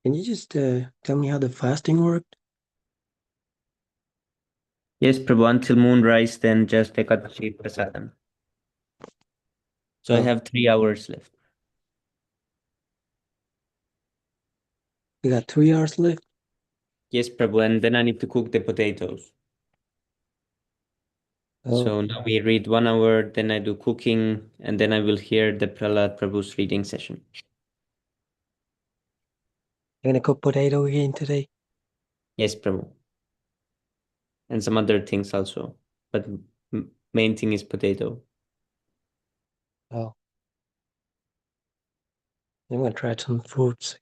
Can you just tell me how the fasting worked? Yes, Prabhu, until moonrise, then just Ekadashi Prasadam. So I Oh, have 3 hours left. you got 3 hours left? Yes, Prabhu, and then I need to cook the potatoes. Oh, So now we read 1 hour, then I do cooking, and then I will hear the Prahlad Prabhu's reading session. you're gonna cook potato again today? Yes, Prabhu. And some other things also. But main thing is potato. Oh, I'm gonna try some fruits.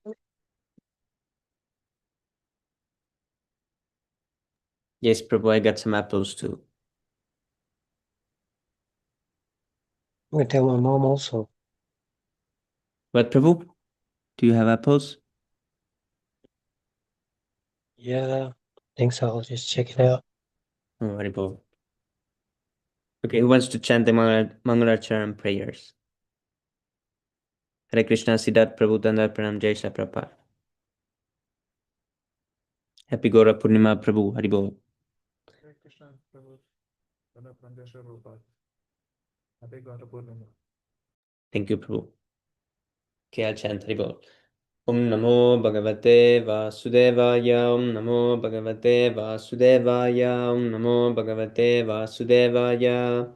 Yes, Prabhu, I got some apples too. I'm gonna tell my mom also. What, Prabhu? Do you have apples? Yeah, I think so. I'll just check it out. Oh, Haribol. Okay, who wants to chant the Mangalacharan prayers? Hare Krishna, Siddharth Prabhu, Dandar Pranam, Jai Shri Prabhupada. Happy Gaura Purnima, Prabhu, Haribol. Hare Krishna, Prabhu. Dana Pranjeshwar Prabhupada. Happy Gaura Purnima. Thank you, Prabhu. Okay, I'll chant Haribol. Om Namo Bhagavate Vasudevaya, Om Namo Bhagavate Vasudevaya, Om Namo Bhagavate Vasudevaya.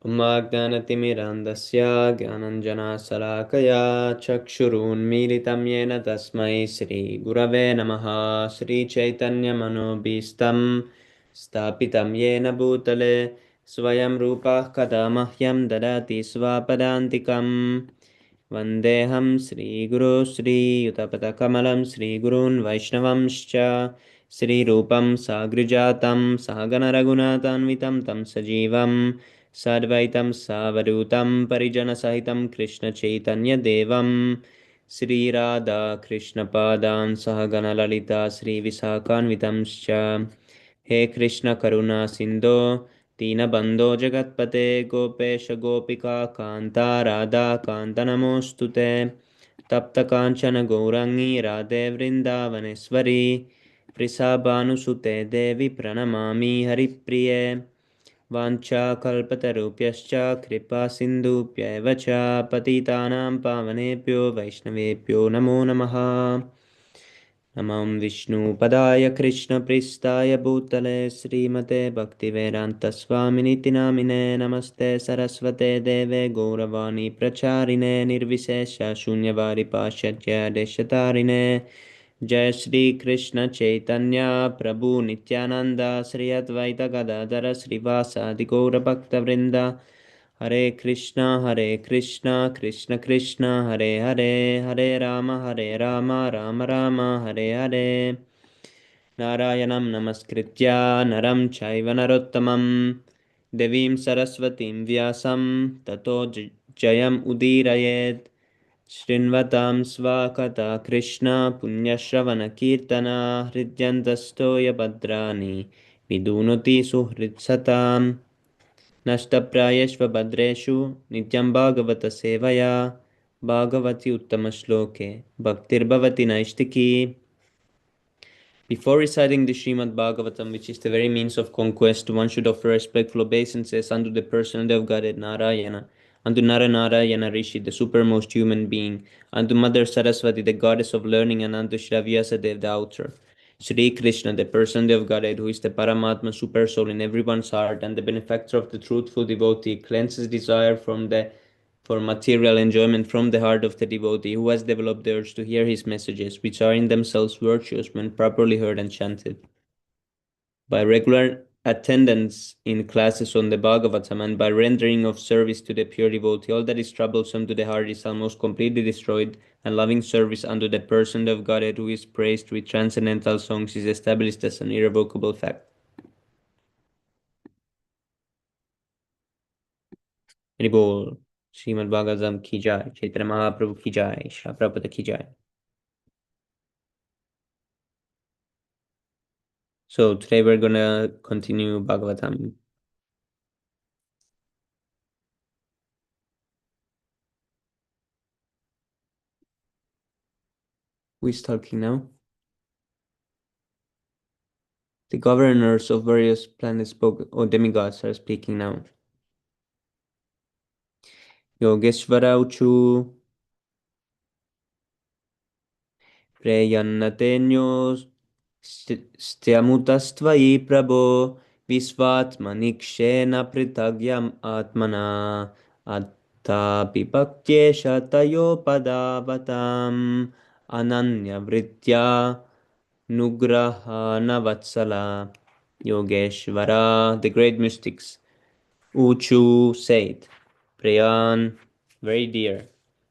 Om Ajnanatimirandasya Gyananjana-Salakaya Chakshurunmilitam Yena Tasmai Shri Gurave Namaha Shri Chaitanya Manobhistam Stapitam Yena Bhutale Swayam Rupa Kada Mahyam Dadati Swapadantikam Vandeham Shri Guru Shri Utapatakamalam Shri Gurun Vaishnavamscha Shri Rupam Sagrijatam Sahagana Raghunatanvitam Tam Sajivam Sadvaitam Savadutam Parijana Sahitam Krishna Chaitanya Devam Sri Radha Krishna Padan Sahagana Lalita Sri Visakanvitamscha He Krishna Karuna Sindho Deenabandho Jagatpate Gopesha Gopika Kanta Radha Kanta Namostute Tapta Kanchana Gourangi Radhe Vrindavaneshwari Prisabhanusute Devi Pranamami Haripriye वाञ्छाकल्पतरुभ्यश्च कृपासिन्धुभ्यैव च पतितानां पावनेभ्यो वैष्णवेभ्यो नमो नमः नमः विष्णुपदाय कृष्णप्रेष्ठाय भूतले श्रीमते भक्तिवेदान्तस्वामिनिति नामिने नमस्ते सरस्वते देवे गौरवाणी प्रचारिणे निर्विशेष शून्यवारि पाश्चात्य देशतारिणे जय श्री कृष्ण चैतन्य प्रभु नित्यानंद श्री अद्वैत गदाधर श्रीवासादि गौर भक्तवृंद हरे कृष्णा कृष्ण कृष्ण हरे हरे हरे राम राम राम हरे हरे नारायणं नमस्कृत्य नरं चैव नरोत्तमं देवीं सरस्वतीं व्यासं ततो जयम् उदीरयेत् शृण्वतां स्वाकता कृष्ण पुण्यश्रवणकीर्तना हृद्यन्तस्थो यभद्राणि विदुनोति सुहृत्सताम् नष्टप्रायेष्वभद्रेषु नित्यं भागवतसेवया भागवति उत्तमश्लोके भक्तिर्भवति नैष्टिकी. Before reciting the Śrīmad-Bhāgavatam, which is the very means of conquest, one should offer respectful obeisances unto the personality of Godhead Narayana, unto Narayana Rishi, the supermost human being, unto Mother Saraswati, the goddess of learning, and unto Shri Vyasadeva, the author. Sri Krishna, the personality of Godhead, who is the Paramatma super soul in everyone's heart, and the benefactor of the truthful devotee, cleanses desire for material enjoyment from the heart of the devotee who has developed the urge to hear his messages, which are in themselves virtuous when properly heard and chanted. By regular attendance in classes on the Bhagavatam and by rendering of service to the pure devotee, all that is troublesome to the heart is almost completely destroyed, and loving service unto the person of Godhead who is praised with transcendental songs is established as an irrevocable fact. Haribol, Śrīmad-Bhāgavatam ki jai, Chaitanya Mahaprabhu ki jai, Śrīla Prabhupada ki jai. So today we're gonna continue Bhagavatam. Who is talking now? The governors of various planets spoke, or demigods are speaking now. Yogeshvara uchu preyannatenyos styamutastvai prabho visvatmanikshena pritagyam atmana attapi bhaktyesha tayopadavatam ananya vritya nugrahana vatsala. Yogeshvara, the great mystics, Uchu said, Prayan, very dear,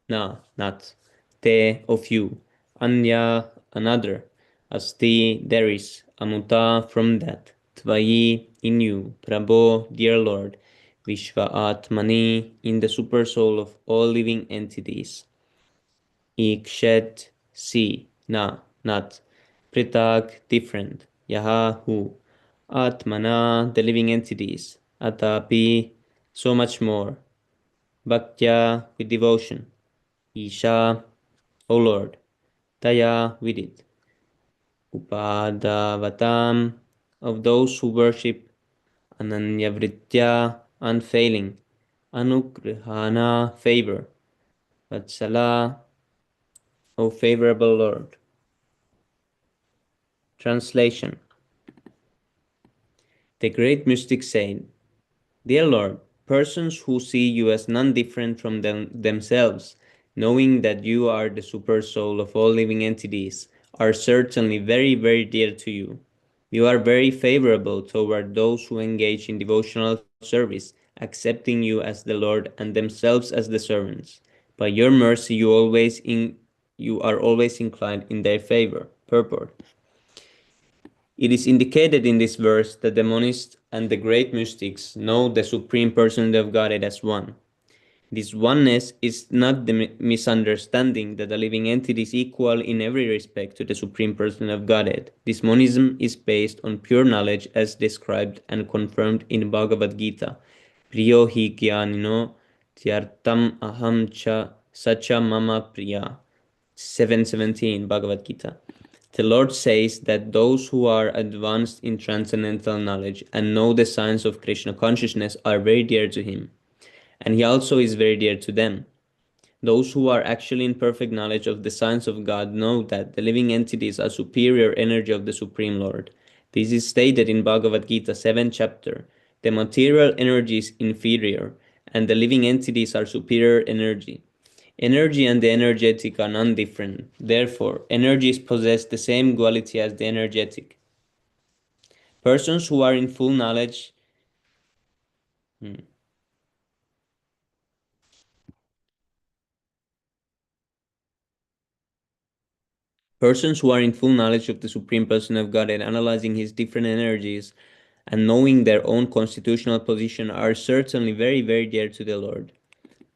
na, not, te, of you, anya, another, asti, there is, amuta, from that, tvayi, in you, prabho, dear Lord, vishva atmani, in the super soul of all living entities, ikshet, see, na, not, pritag, different, yaha, who, atmana, the living entities, atapi, so much more, bhaktya, with devotion, isha, O Lord, taya, with it, upadavatam, of those who worship, ananyavritya, unfailing, anugrihana, favor, vatsala, O favorable Lord. Translation. The great mystic said, Dear Lord, persons who see you as none different from themselves, knowing that you are the super soul of all living entities, are certainly very, very dear to you. You are very favorable toward those who engage in devotional service, accepting you as the Lord and themselves as the servants. By your mercy, you are always inclined in their favor. Purport. It is indicated in this verse that the monists and the great mystics know the Supreme Personality of Godhead as one. This oneness is not the misunderstanding that the living entity is equal in every respect to the Supreme Person of Godhead. This monism is based on pure knowledge as described and confirmed in Bhagavad Gita. Priyo hi jnanino tyartam aham cha sacha mama priya. 7:17 Bhagavad Gita. The Lord says that those who are advanced in transcendental knowledge and know the science of Krishna consciousness are very dear to him, and he also is very dear to them. Those who are actually in perfect knowledge of the science of God know that the living entities are superior energy of the Supreme Lord. This is stated in Bhagavad Gita 7th chapter. The material energy is inferior, and the living entities are superior energy. Energy and the energetic are non-different. Therefore, energies possess the same quality as the energetic. Persons who are in full knowledge Persons who are in full knowledge of the Supreme Person of God and analyzing his different energies and knowing their own constitutional position are certainly very, very dear to the Lord.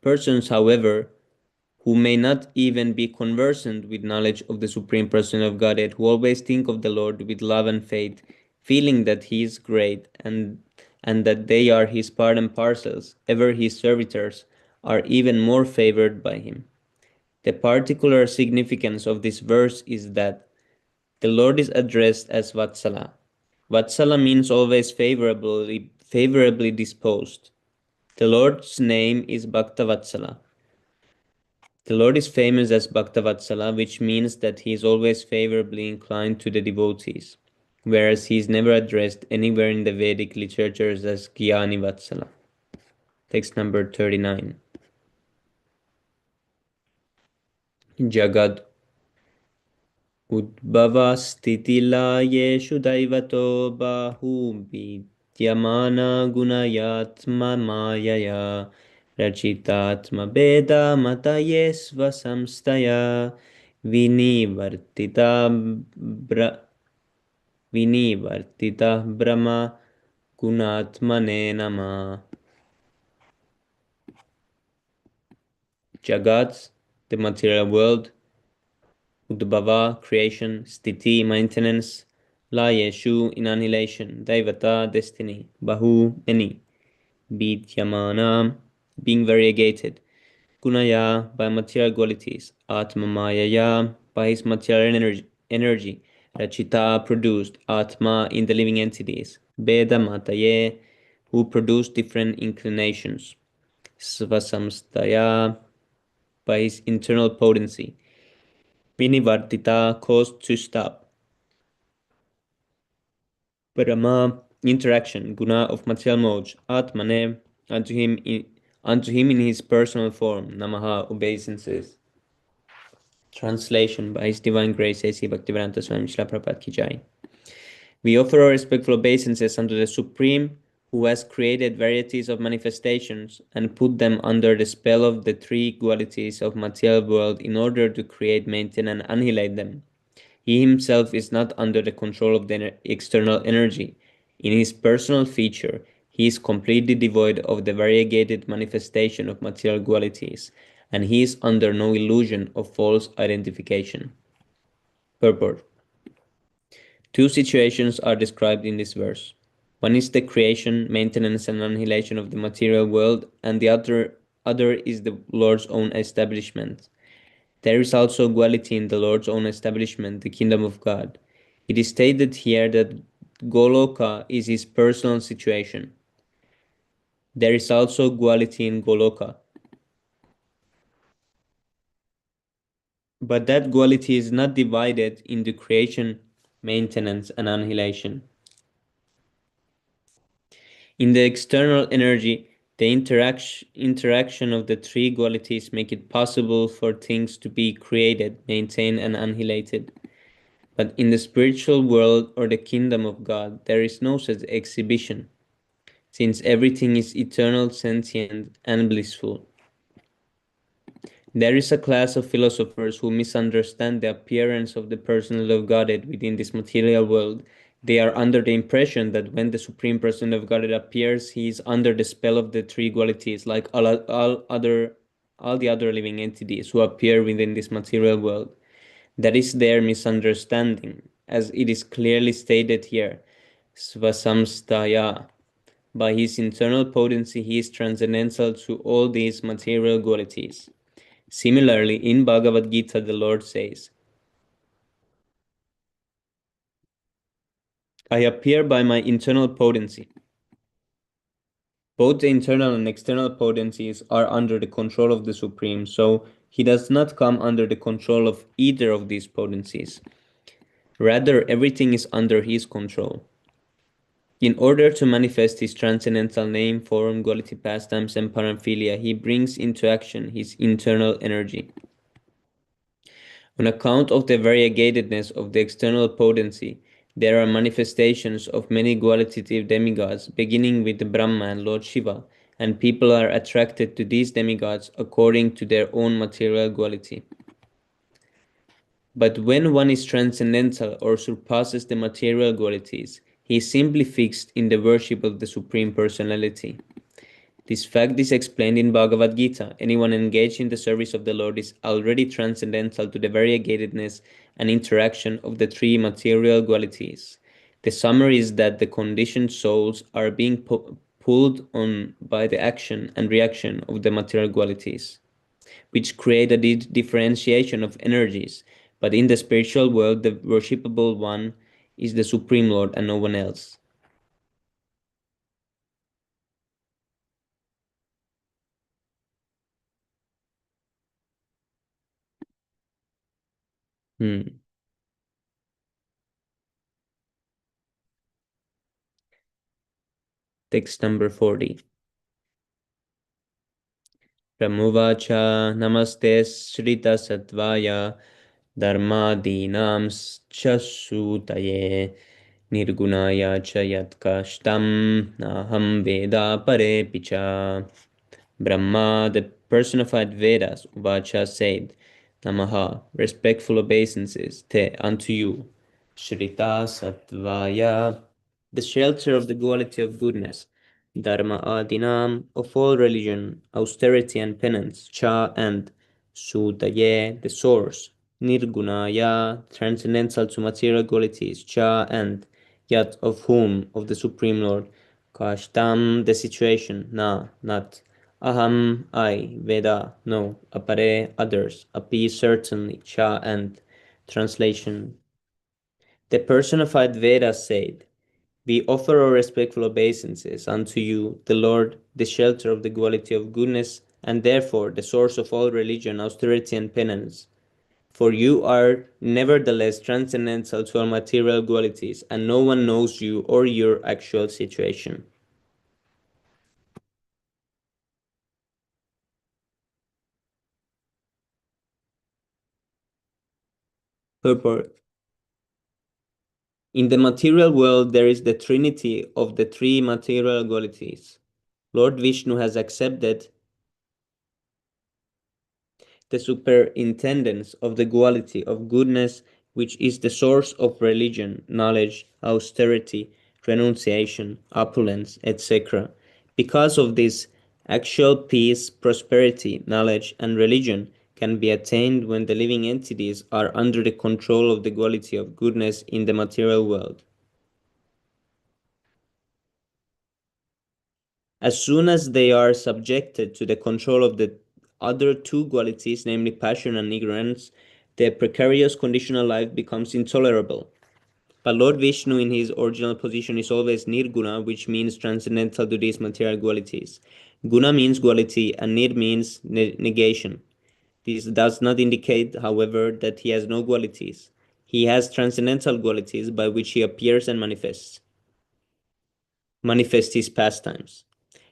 Persons, however, who may not even be conversant with knowledge of the Supreme Person of Godhead, who always think of the Lord with love and faith, feeling that he is great and that they are his part and parcels, ever his servitors, are even more favored by him. The particular significance of this verse is that the Lord is addressed as Vatsala. Vatsala means always favorably disposed. The Lord's name is Bhaktavatsala. The Lord is famous as Bhaktavatsala, which means that he is always favorably inclined to the devotees, whereas he is never addressed anywhere in the Vedic literatures as Gyani Vatsala. Text number 39. Jagad Udbhavastitilayeshu daivato bahuvidyamana gunayatma mayaya rachitatma beda matayesva samstaya vinivartita brahma gunatmane nama. Jagat, the material world, Udbhava, creation, Sthiti, maintenance, Layeshu, in annihilation, Daivata, destiny, Bahu, many, Vidyamana, being variegated, Gunaya, by material qualities, Atma Mayaya, by his material energy, Rachita produced Atma in the living entities, Veda Mataye, who produced different inclinations, Svasamstaya, by his internal potency, Vinivartita, caused to stop, Brahma, interaction, guna of material modes, Atmane, unto him in his personal form, Namaha, obeisances. Translation by His Divine Grace A.C. Bhaktivedanta Swami Srila Prabhupada Ki Jai. We offer our respectful obeisances unto the Supreme, who has created varieties of manifestations and put them under the spell of the three qualities of material world in order to create, maintain, and annihilate them. He himself is not under the control of the external energy. In his personal feature, he is completely devoid of the variegated manifestation of material qualities, and he is under no illusion of false identification. Purport. Two situations are described in this verse. One is the creation, maintenance, and annihilation of the material world, and the other is the Lord's own establishment. There is also quality in the Lord's own establishment, the kingdom of God. It is stated here that Goloka is his personal situation. There is also quality in Goloka. But that quality is not divided into creation, maintenance, and annihilation. In the external energy, the interaction of the three qualities make it possible for things to be created, maintained, and annihilated. But in the spiritual world or the kingdom of God, there is no such exhibition, since everything is eternal, sentient, and blissful. There is a class of philosophers who misunderstand the appearance of the personal of Godhead within this material world. They are under the impression that when the Supreme Person of Godhead appears, he is under the spell of the three qualities, like all the other living entities who appear within this material world. That is their misunderstanding, as it is clearly stated here. Svasamstaya. By his internal potency, he is transcendental to all these material qualities. Similarly, in Bhagavad Gita, the Lord says, I appear by my internal potency. Both the internal and external potencies are under the control of the Supreme, so he does not come under the control of either of these potencies. Rather, everything is under his control. In order to manifest his transcendental name, form, quality, pastimes, and paraphilia, he brings into action his internal energy. On account of the variegatedness of the external potency, there are manifestations of many qualitative demigods, beginning with Brahma and Lord Shiva, and people are attracted to these demigods according to their own material quality. But when one is transcendental or surpasses the material qualities, he is simply fixed in the worship of the Supreme Personality. This fact is explained in Bhagavad Gita. Anyone engaged in the service of the Lord is already transcendental to the variegatedness and interaction of the three material qualities. The summary is that the conditioned souls are being pulled on by the action and reaction of the material qualities, which create a differentiation of energies. But in the spiritual world, the worshipable one is the Supreme Lord and no one else. Text number 40. Ramuvacha namaste shrita sattvaya dharmadinam chasutaye nirgunaya cha yatkashtam naham veda pare picha. Brahma, the personified Vedas, Uvacha said, Namaha, respectful obeisances, te, unto you, Shrita Sattvaya, the shelter of the duality of goodness, Dharma Adinam, of all religion, austerity and penance, Cha and Sutaye, the source, Nirgunaya, transcendental to material qualities, Cha and Yat, of whom, of the Supreme Lord, Kashtam, the situation, Na, not. Aham, I, Veda, no, apare, others, api, certainly, cha, and Translation. The personified Vedas said, "We offer our respectful obeisances unto you, the Lord, the shelter of the quality of goodness, and therefore the source of all religion, austerity, and penance. For you are nevertheless transcendental to all material qualities, and no one knows you or your actual situation." Purport. In the material world, there is the trinity of the three material qualities. Lord Vishnu has accepted the superintendence of the quality of goodness, which is the source of religion, knowledge, austerity, renunciation, opulence, etc. Because of this, actual peace, prosperity, knowledge, and religion can be attained when the living entities are under the control of the quality of goodness in the material world. As soon as they are subjected to the control of the other two qualities, namely passion and ignorance, their precarious conditional life becomes intolerable. But Lord Vishnu, in his original position, is always nirguna, which means transcendental to these material qualities. Guna means quality, and nir means negation. This does not indicate, however, that he has no qualities. He has transcendental qualities by which he appears and manifests his pastimes.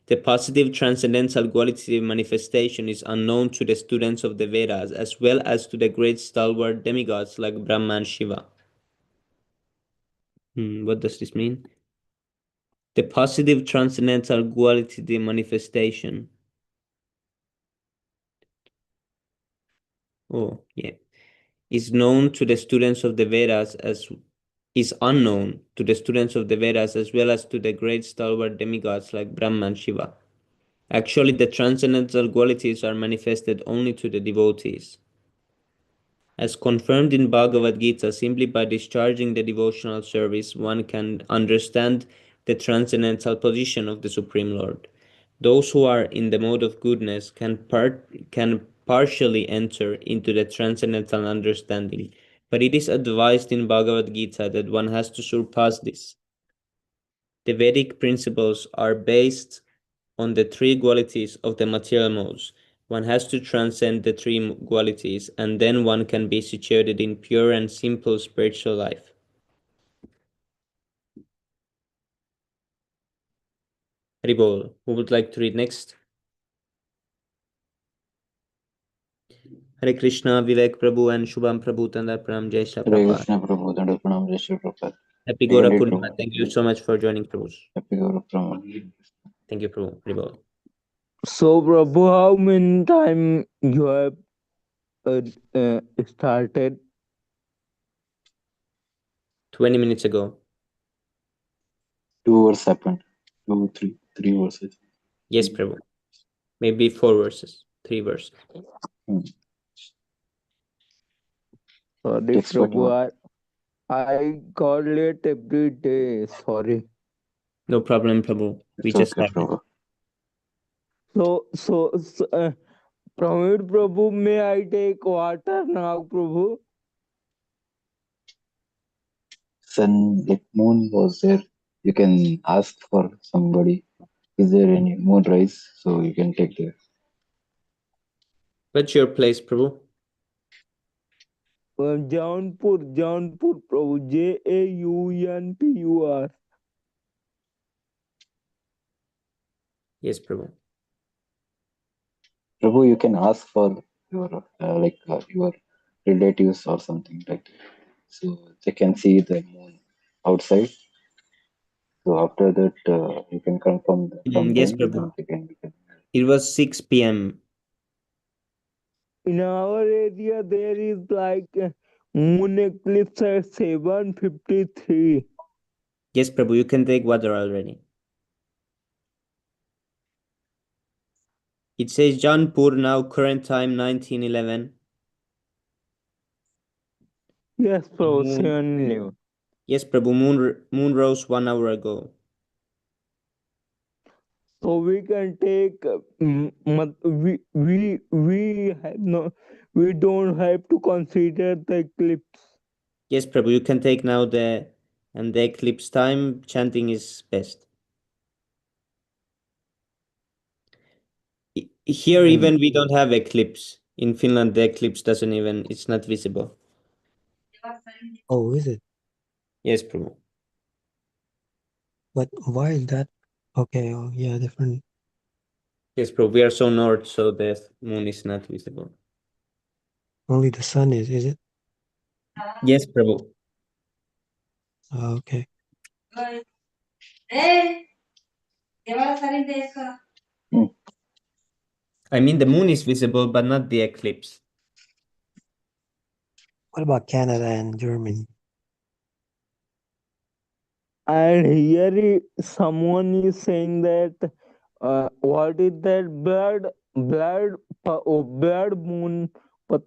The positive transcendental qualitative manifestation is unknown to the students of the Vedas as well as to the great stalwart demigods like Brahma and Shiva. What does this mean? The positive transcendental qualitative manifestation. Is known to the students of the Vedas as is unknown to the students of the Vedas as well as to the great stalwart demigods like Brahma and Shiva. Actually, the transcendental qualities are manifested only to the devotees. As confirmed in Bhagavad Gita, simply by discharging the devotional service, one can understand the transcendental position of the Supreme Lord. Those who are in the mode of goodness can partially enter into the transcendental understanding, but it is advised in Bhagavad Gita that one has to surpass this. The Vedic principles are based on the three qualities of the material modes. One has to transcend the three qualities, and then one can be situated in pure and simple spiritual life. Haribol, who would like to read next? Hare Krishna, Vivek Prabhu and Shubham Prabhu, Tandar Pranam, Jai Shri Hare Prabhupada. Krishna Prabhu, Tanda Pranam, Jai Shri Prabhupada. Happy You can Gaura read, Purnima. Prabhu. Thank you so much for joining, Prabhu. Happy Gaurav Pranam. Thank you, Prabhu. Haribol. So, Prabhu, how many time you have started? 20 minutes ago. 2 verses happened. 2, 3, 3 verses. Yes, Prabhu. Maybe 4 verses, 3 verses. Sorry, Expert Prabhu, I call late every day. Sorry. No problem, Prabhu. We It's just okay, started. Prabhu. Pramir Prabhu, may I take water now, Prabhu? Sun, like moon was there. You can ask for somebody. Is there any moon rise? So you can take there. What's your place, Prabhu? Jaunpur, Prabhu. Jaunpur. Yes, Prabhu. Prabhu, you can ask for your your relatives or something like that. So they can see the moon outside. So after that, you can confirm from Yes, them. Prabhu. And It was 6 p.m. In our area, there is like moon eclipse at 7:53. Yes, Prabhu, you can take water already. It says Jaunpur now, current time 1911. Yes, Prabhu, Moon. 7:11. Yes, Prabhu, moon rose 1 hour ago. So we can take we have no we don't have to consider the eclipse. Yes, Prabhu, you can take now the eclipse time. Chanting is best. Here, even we don't have eclipse. In Finland, the eclipse doesn't even, it's not visible. Oh, is it? Yes, Prabhu. But why is that? Okay, oh yeah, different. Yes, Prabhu. We are so north, so the moon is not visible. Only the sun is it? Yes, Prabhu. Oh, okay. I mean, the moon is visible, but not the eclipse. What about Canada and Germany? And here someone is saying that what is that blood moon, but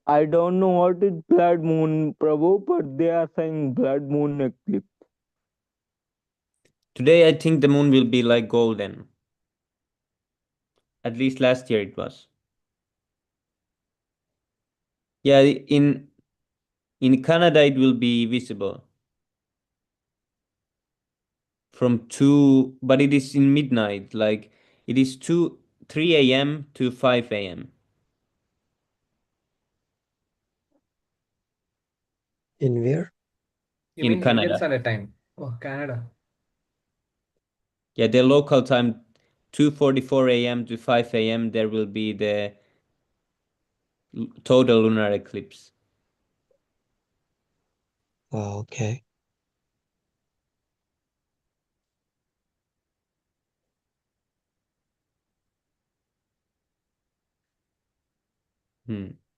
I don't know what is blood moon, Prabhu, but they are saying blood moon eclipse. Today, I think the moon will be like golden. At least last year it was. Yeah, in Canada it will be visible from 2, but it is in midnight. Like it is 3 a.m. to 5 a.m. In where? You in mean Indian Canada. Standard Time? Oh, Canada. Yeah, the local time 2:44 a.m. to 5 a.m. there will be the total lunar eclipse. Oh, okay.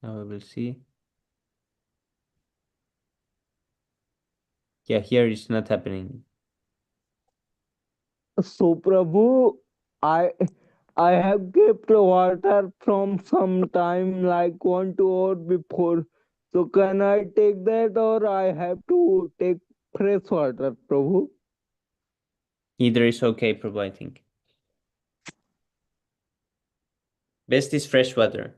Now we will see. Yeah, here it's not happening. So, Prabhu, I I have kept water from some time, like 1 2 hours before. So, can I take that, or I have to take fresh water, Prabhu? Either is okay, Prabhu, I think. Best is fresh water.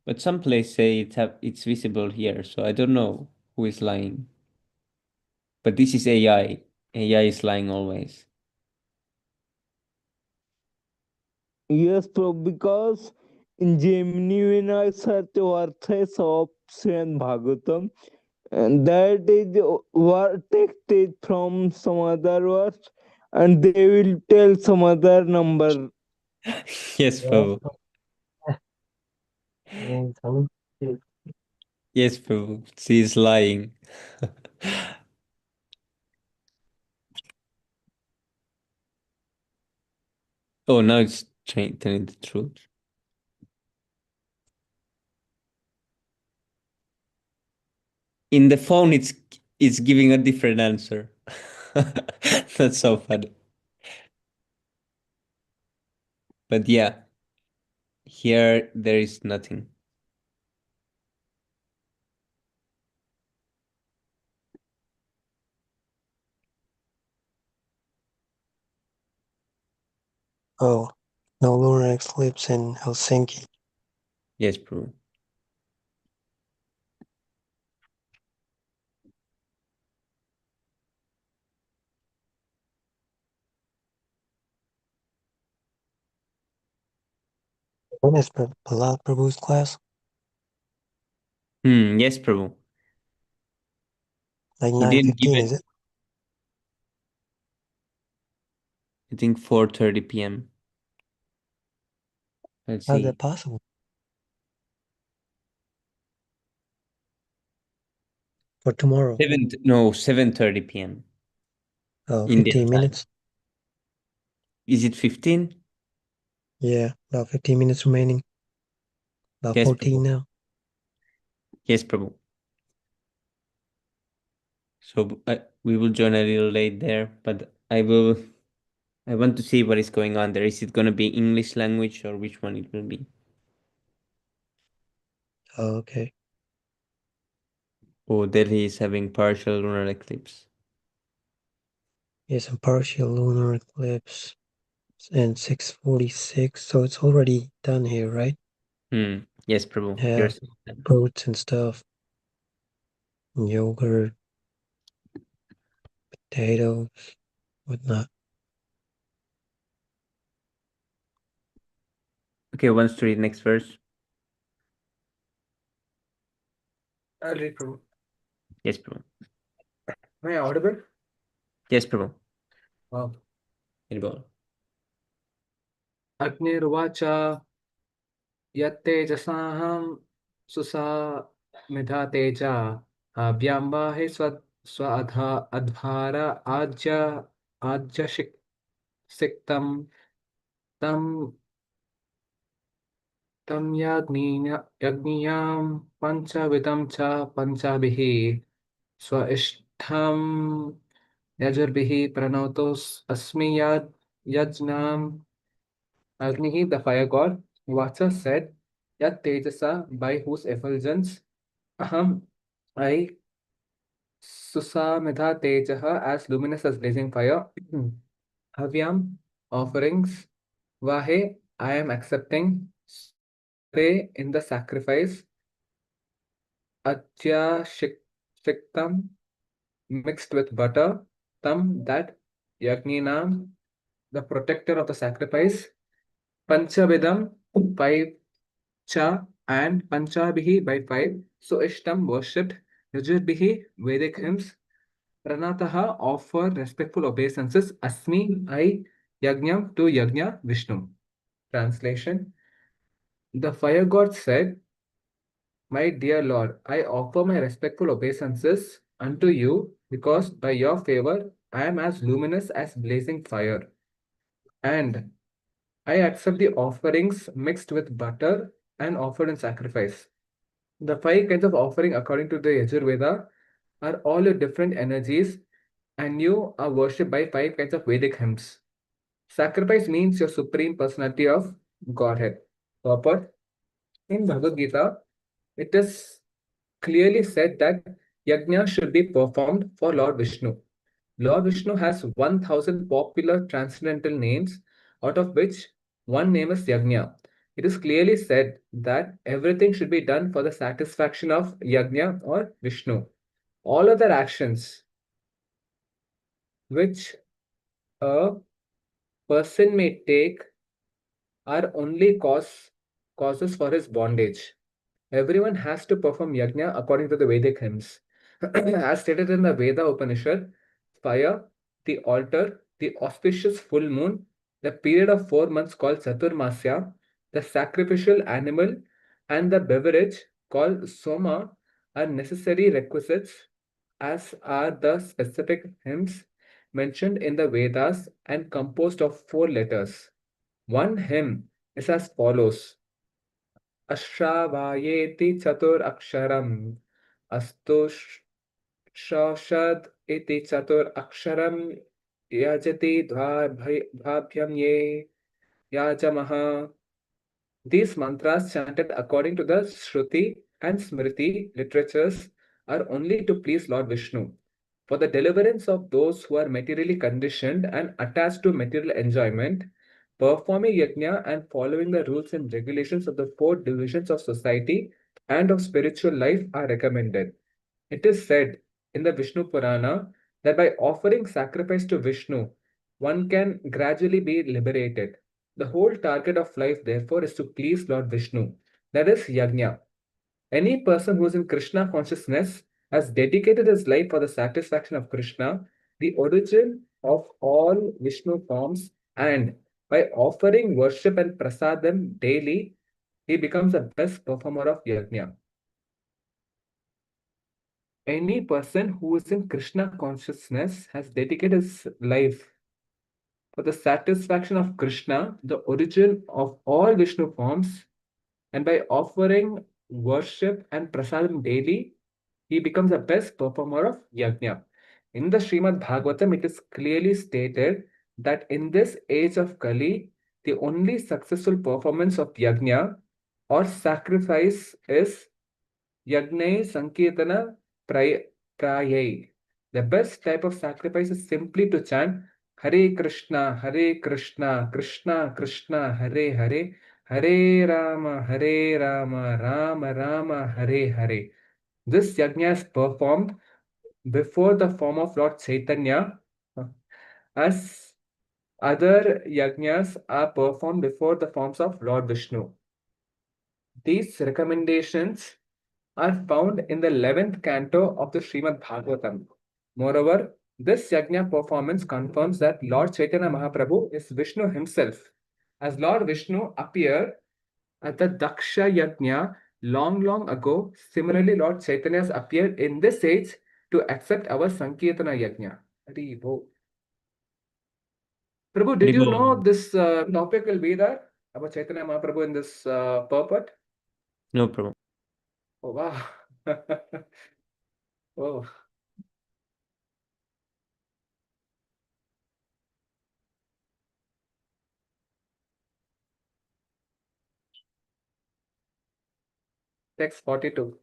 But some place say it's visible here, so I don't know who is lying. But this is AI. AI is lying always. Yes, Prabhu, because in Gemini, when I search verses of Śrīmad-Bhāgavatam, and that is what text is from some other verse, and they will tell some other number. Yes, Prabhu. Yes, Prabhu. She is lying. Oh, now it's telling the truth. In the phone, it's giving a different answer. That's so funny. But yeah, here there is nothing. Oh, no lunar eclipse in Helsinki. Yes, Prabhu. When is Prahlad Prabhu's class? Yes, Prabhu. Like He didn't give 9:15, it. is it? I think 4:30 p.m. Let's How's see. that possible? For tomorrow? 7:30 p.m. Oh, Indian 15 time. minutes? Is it 15? Yeah, about 15 minutes remaining. About Yes, 14 Prabhu. now. Yes, Prabhu. So, We will join a little late there, but I want to see what is going on there. Is it going to be English language or which one it will be? Oh, okay. Oh, Delhi is having partial lunar eclipse. Yes, a partial lunar eclipse and 6:46, so it's already done here, right? Yes, Prabhu. Yeah, Yours. fruits and stuff, yogurt, potatoes, whatnot. Okay, wants to read next verse? I'll read, Prabhu. Yes, Prabhu. Am I audible? Yes, Prabhu. Wow. Involved. अग्निर्वाचा यत्तेजसाहं सुसामिधा Teja अभ्याम्बाहि स्व अध्वार आज्य सिक्तं तं यज्ञियां पंचविधं च पंचाभिः स्वइष्ठं यजुर्भिः प्रणोतोस् अस्मि यज्ञां Agnihi, the fire god, Vacha said, Yat Tejasa, by whose effulgence, Aham, I, Susamedha Tejaha, as luminous as blazing fire, Havyam, offerings, Vahe, I am accepting, Te, in the sacrifice, Atya Shiktam, mixed with butter, Tam, that, Yagninam, the protector of the sacrifice, Panchavidam, 5 cha and Panchabihi by 5. So Ishtam worshipped, Yajurbihi Vedic hymns, Pranataha offer respectful obeisances, Asmi I Yajnam to Yajna Vishnu. Translation. The fire god said, My dear Lord, I offer my respectful obeisances unto you because by your favor I am as luminous as blazing fire. And I accept the offerings mixed with butter and offered in sacrifice. The 5 kinds of offering according to the Yajurveda are all your different energies and you are worshipped by 5 kinds of Vedic hymns. Sacrifice means your supreme personality of Godhead. Purport. In Bhagavad Gita, it is clearly said that yajna should be performed for Lord Vishnu. Lord Vishnu has 1000 popular transcendental names, out of which one name is Yajna. It is clearly said that everything should be done for the satisfaction of Yajna or Vishnu. All other actions which a person may take are only causes for his bondage. Everyone has to perform yajna according to the Vedic hymns. As stated in the Veda Upanishad, fire, the altar, the auspicious full moon, the period of 4 months called Saturmasya, the sacrificial animal, and the beverage called Soma are necessary requisites, as are the specific hymns mentioned in the Vedas and composed of 4 letters. One hymn is as follows. अश्रावायेति चतुरक्षरम् अस्तुषोषद् इति चतुरक्षरम् यजति द्वाभ्यां ये याजमः. These mantras chanted according to the Shruti and Smriti literatures are only to please Lord Vishnu. For the deliverance of those who are materially conditioned and attached to material enjoyment, performing yajna and following the rules and regulations of the 4 divisions of society and of spiritual life are recommended. It is said in the Vishnu Purana that by offering sacrifice to Vishnu, one can gradually be liberated. The whole target of life, therefore, is to please Lord Vishnu. That is yajna. Any person who is in Krishna consciousness has dedicated his life for the satisfaction of Krishna, the origin of all Vishnu forms, and by offering worship and prasadam daily, he becomes the best performer of yajna. Any person who is in Krishna consciousness has dedicated his life for the satisfaction of Krishna, the origin of all Vishnu forms, and by offering worship and prasadam daily, he becomes the best performer of yajna. In the Śrīmad-Bhāgavatam, it is clearly stated that in this age of Kali, the only successful performance of yajna or sacrifice is Yagnai Sankirtana Prayai. The best type of sacrifice is simply to chant Hare Krishna, Krishna Krishna, Hare Hare, Hare Rama, Rama Rama, Hare Hare. This yajna is performed before the form of Lord Chaitanya, as other yajnas are performed before the forms of Lord Vishnu. These recommendations are found in the 11th canto of the Śrīmad-Bhāgavatam. Moreover, this yajna performance confirms that Lord Chaitanya Mahaprabhu is Vishnu himself, as Lord Vishnu appeared at the Daksha Yajna long ago. Similarly, Lord Chaitanya has appeared in this age to accept our Sankirtana Yajna. Hari Bol. Prabhu, did you know this topic will be there about Chaitanya Mahaprabhu in this purport? No problem. Oh, wow. Oh. Text 42.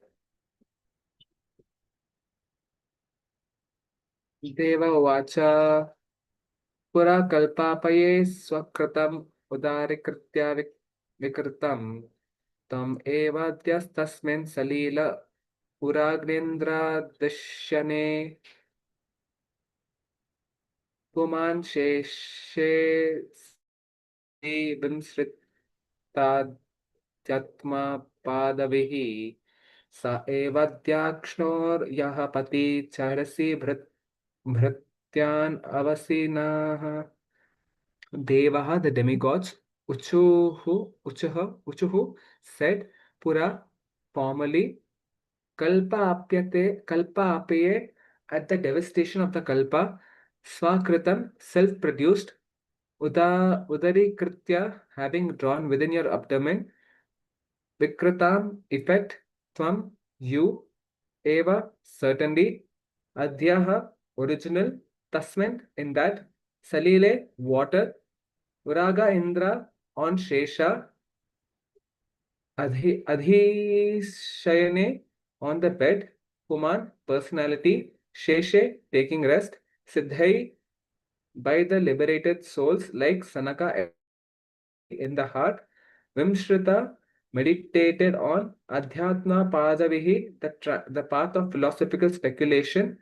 Deva Vacha Pura Kalpapaya Swakratam Udarikritya Vikritam Tam Evadhyas Tasmin Salila Puragnendra Dashyane Puman Sheshe Vimsritadhyatma Padavihi Sa Evadhyakshnor Yahapati Charasi Bhrityan Avasinaha Devaha, the demigods, Uchuhu said, Pura, formerly, Kalpa Apaye, at the devastation of the Kalpa, Swakritam, self-produced, Udari Kritya, having drawn within your abdomen, Vikritam, effect, Tvam, you, Eva, certainly, Adhyaha, original, Tasman, in that, Salile, water, Uraga Indra, on Shesha, Adhishayane, on the bed, Kuman, personality, Sheshe, taking rest, Siddhai, by the liberated souls like Sanaka in the heart, Vimshrita, meditated on, Adhyatma Padavihi, the path of philosophical speculation,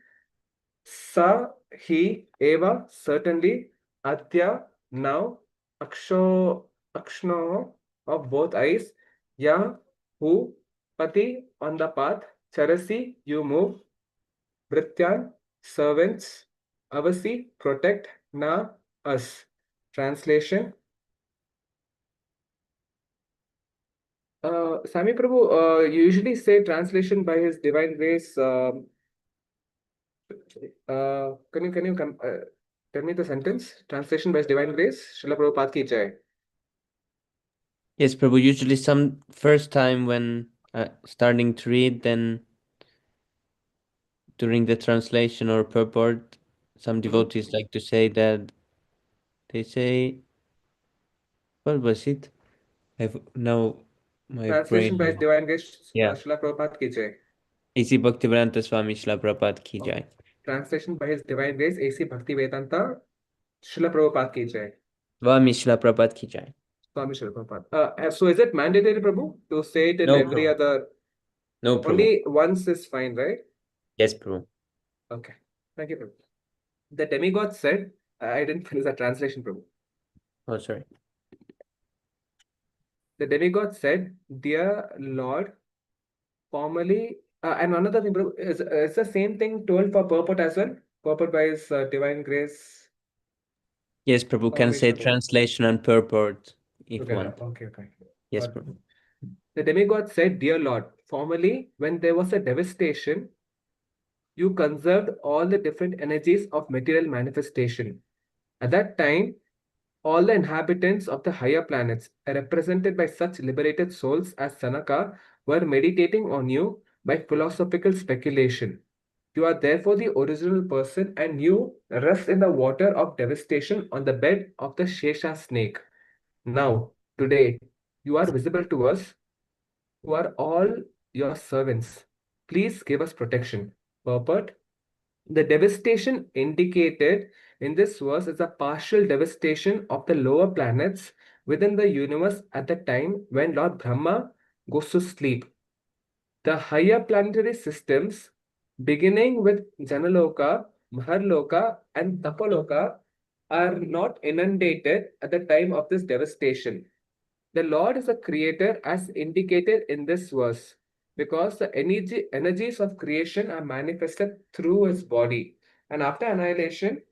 Sa, he, Eva, certainly, Adya, now, Akshno, of both eyes, Ya, who, Pati, on the path, Charasi, you move, Brityan, servants, Avasi, protect, Na, us. Translation. Sami Prabhu, you usually say translation by His Divine Grace. Can you tell me the sentence? Translation by His Divine Grace. Srila Prabhupada ki jai. Yes, Prabhu. Usually, some first time when starting to read, then during the translation or purport, some devotees like to say that they say, what was it? Now my Translation by His brain. Divine Grace. Yeah. Srila Prabhupada ki jai. A.C. Bhaktivedanta Swami Srila Prabhupada ki jai. Translation by His Divine Grace, A.C. Bhaktivedanta, Srila Prabhupada ki jai. Swami Srila Prabhupada ki jai. Swami Srila Prabhupada. So is it mandatory, Prabhu, to say it in No every problem. other? No problem. Only once is fine, right? Yes, Prabhu. Okay. Thank you, Prabhu. The demigod said, I didn't finish the translation, Prabhu. Oh, sorry. The demigod said, Dear Lord, formerly, and another thing, Prabhu, is the same thing told for purport as well? Purport by His Divine Grace. Yes, Prabhu, can say Prabhu. translation and purport if Together. one. Okay. Yes, Got it. Prabhu. The demigod said, Dear Lord, formerly, when there was a devastation, you conserved all the different energies of material manifestation. At that time, all the inhabitants of the higher planets, represented by such liberated souls as Sanaka, were meditating on you by philosophical speculation. You are therefore the original person, and you rest in the water of devastation on the bed of the Shesha snake. Now, today, you are visible to us, who are all your servants. Please give us protection. Purport: the devastation indicated in this verse is a partial devastation of the lower planets within the universe at the time when Lord Brahma goes to sleep. The higher planetary systems, beginning with Janaloka, Maharloka, and Tapaloka, are not inundated at the time of this devastation. The Lord is a creator as indicated in this verse because the energies of creation are manifested through his body. And after annihilation,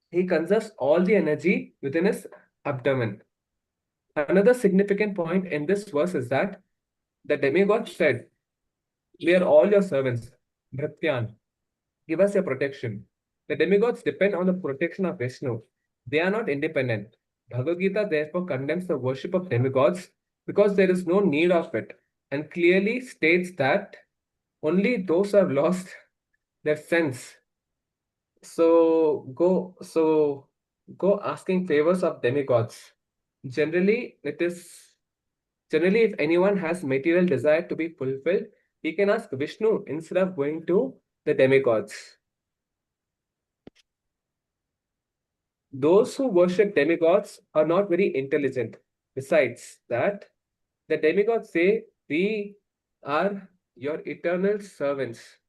he conserves all the energy within his abdomen. Another significant point in this verse is that the demigod said, "We are all your servants, Bhratyan. Give us your protection." The demigods depend on the protection of Vishnu. They are not independent. Bhagavad Gita therefore condemns the worship of demigods because there is no need of it, and clearly states that only those who have lost their sense go asking favors of demigods. Generally, if anyone has material desire to be fulfilled, he can ask Vishnu instead of going to the demigods. Those who worship demigods are not very intelligent. Besides that, the demigods say, "We are your eternal servants."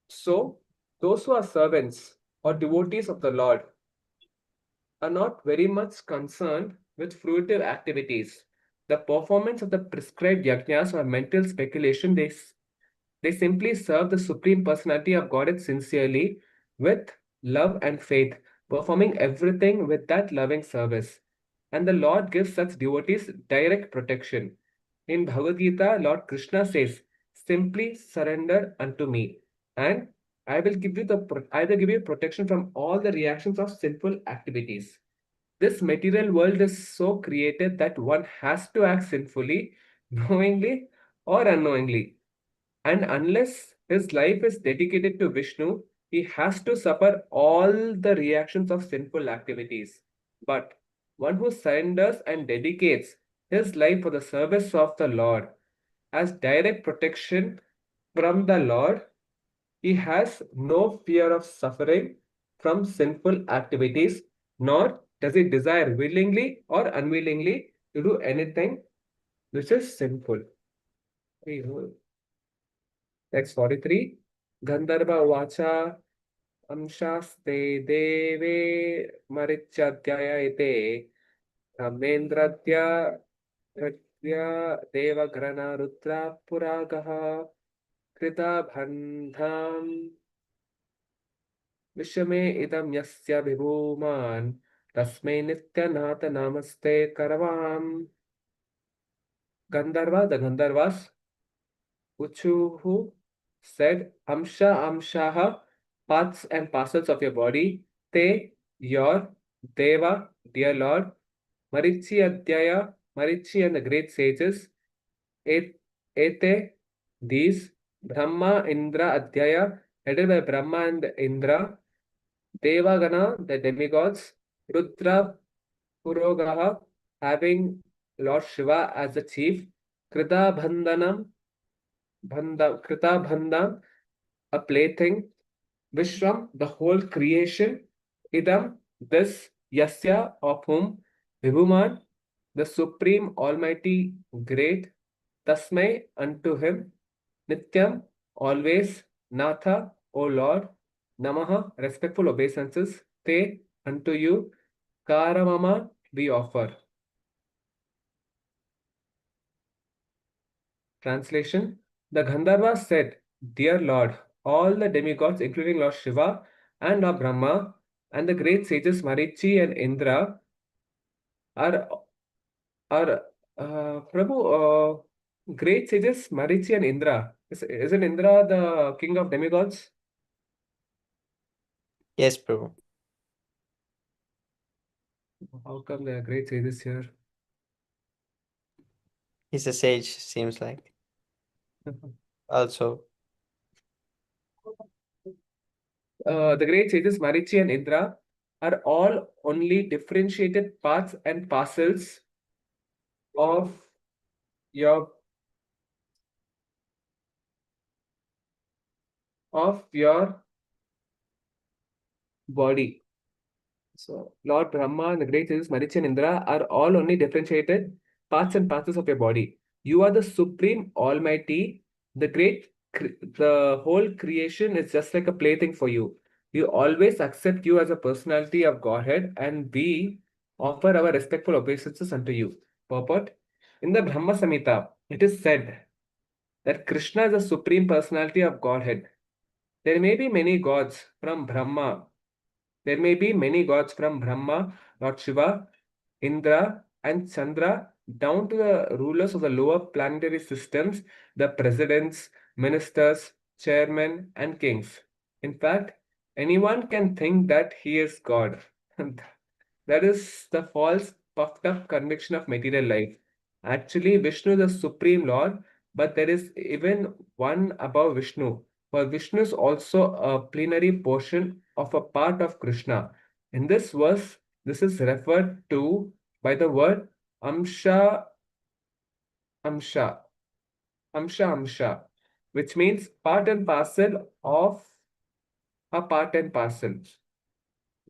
So, those who are servants or devotees of the Lord are not very much concerned with fruitive activities. The performance of the prescribed yajnas or mental speculation, they simply serve the Supreme Personality of Godhead sincerely with love and faith, performing everything with that loving service. And the Lord gives such devotees direct protection. In Bhagavad Gita, Lord Krishna says, "Simply surrender unto me, and I will give you I will give you protection from all the reactions of sinful activities." This material world is so created that one has to act sinfully, knowingly or unknowingly. And unless his life is dedicated to Vishnu, he has to suffer all the reactions of sinful activities. But one who surrenders and dedicates his life for the service of the Lord as direct protection from the Lord, he has no fear of suffering from sinful activities, nor does he desire willingly or unwillingly to do anything which is sinful. Text 43. Gandharva Vacha Amshaste Deve Marichadyaya Ite Ramendradya Pratya Devagrana Rudra Puragaha Krita Bandham Vishame Idam Yasya Vibhuman Tasmai Nityanata Namaste Karavam. Gandharva, the Gandharvas, Uchuhu said, "Amsha Amshaha, parts and parcels of your body, Te, your, Deva, dear Lord, Marichi Adhyaya, Marichi and the great sages, Ete, these, Brahma, Indra, Adhyaya, headed by Brahma and Indra, Devagana, the demigods, Rudra, Purogaha, having Lord Shiva as the chief, Krita Bandhanam, Krita Bandham, a plaything, Vishram, the whole creation, Idam, this, Yasya, of whom, Vibhuman, the Supreme Almighty Great, Tasmai, unto him, Nityam, always, Natha, O Lord, Namaha, respectful obeisances, Te, unto you, Karamama, we offer. Translation: the Gandharvas said, "Dear Lord, all the demigods, including Lord Shiva and Lord Brahma, and the great sages Marichi and Indra, are Prabhu, great sages Marichi and Indra. Isn't Indra the king of demigods?" Yes, Prabhu. How come there are great sages here? He's a sage, seems like. Also. The great sages Marichi and Indra are all only differentiated parts and parcels of your body. So Lord Brahma and the great sages Marichi and Indra are all only differentiated parts and parcels of your body. You are the supreme almighty, the whole creation is just like a plaything for you. We always accept you as a personality of Godhead and we offer our respectful obeisances unto you. Purport. In the Brahma Samhita, it is said that Krishna is the supreme personality of Godhead. There may be many gods from Brahma. There may be many gods from Brahma, Lord Shiva, Indra, and Chandra, down to the rulers of the lower planetary systems, the presidents, ministers, chairmen, and kings. In fact, anyone can think that he is God. That is the false, puffed up conviction of material life. Actually, Vishnu is the supreme Lord, but there is even one above Vishnu. For Vishnu is also a plenary portion of a part of Krishna. In this verse, this is referred to by the word Amsha, Amsha, Amsha, which means part and parcel of a part and parcel.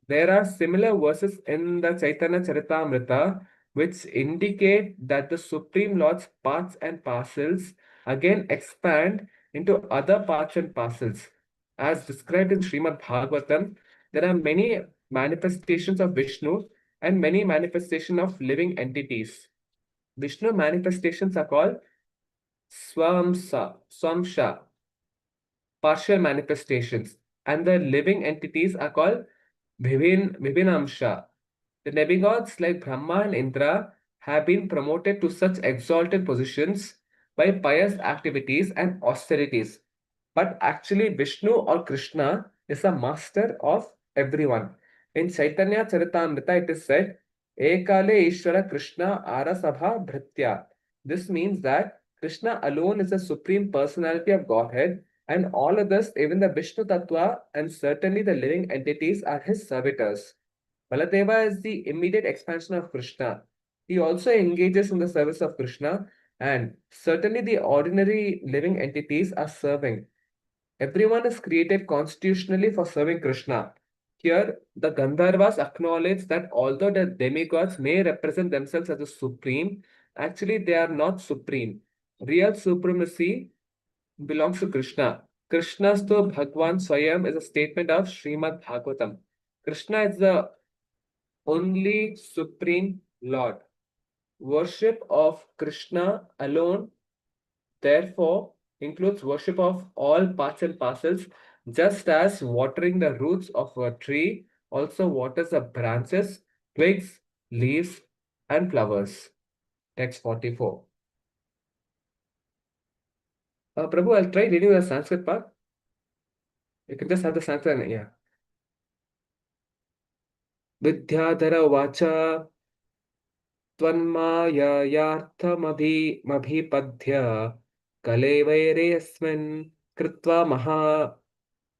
There are similar verses in the Chaitanya Charitamrita which indicate that the Supreme Lord's parts and parcels again expand into other parts and parcels. As described in Śrīmad-Bhāgavatam, there are many manifestations of Vishnu and many manifestations of living entities. Vishnu manifestations are called Swamsha, partial manifestations, and the living entities are called Vibhinamsha. The demigods like Brahma and Indra have been promoted to such exalted positions by pious activities and austerities. But actually, Vishnu or Krishna is a master of everyone. In Chaitanya Charitamrita, it is said, Ekale Ishvara Krishna Arasabha Bhritya. This means that Krishna alone is the supreme personality of Godhead, and all others, even the Vishnu Tattva and certainly the living entities, are his servitors. Baladeva is the immediate expansion of Krishna. He also engages in the service of Krishna, and certainly the ordinary living entities are serving. Everyone is created constitutionally for serving Krishna. Here, the Gandharvas acknowledge that although the demigods may represent themselves as the supreme, actually they are not supreme. Real supremacy belongs to Krishna. Krishnastu Bhagwan Swayam is a statement of Śrīmad-Bhāgavatam. Krishna is the only supreme Lord. Worship of Krishna alone, therefore, includes worship of all parts and parcels, just as watering the roots of a tree also waters the branches, twigs, leaves, and flowers. Text 44. Prabhu, I'll try reading the Sanskrit part. You can just have the Sanskrit and yeah. Vidyadhara vacha त्वन्माययार्थमभिपद्य कलेवैरेऽस्मिन् कृत्वा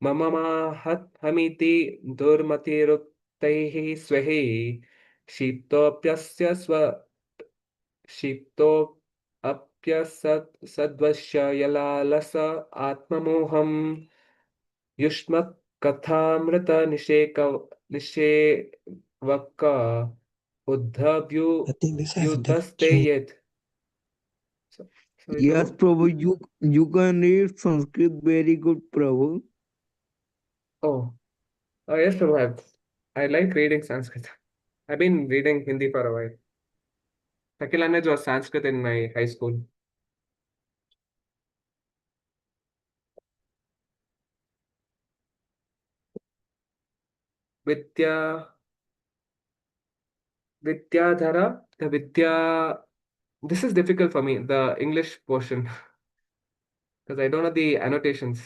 मम माहत्हमिति दुर्मतिरुक्तैः स्वैः क्षिप्तोऽप्यस्य सद्वश्य यलालस आत्ममोहम् युष्मत्कथामृत निषेवक I think this has a different Uddhaste change. yet. Sorry, Yes, Prabhu. Prabhu, you can read Sanskrit very good, Prabhu. Oh, yes, Prabhu. I like reading Sanskrit. I've been reading Hindi for a while. Second language was Sanskrit in my high school. Vidyadhara, the Vidya. This is difficult for me, the English portion, because I don't know the annotations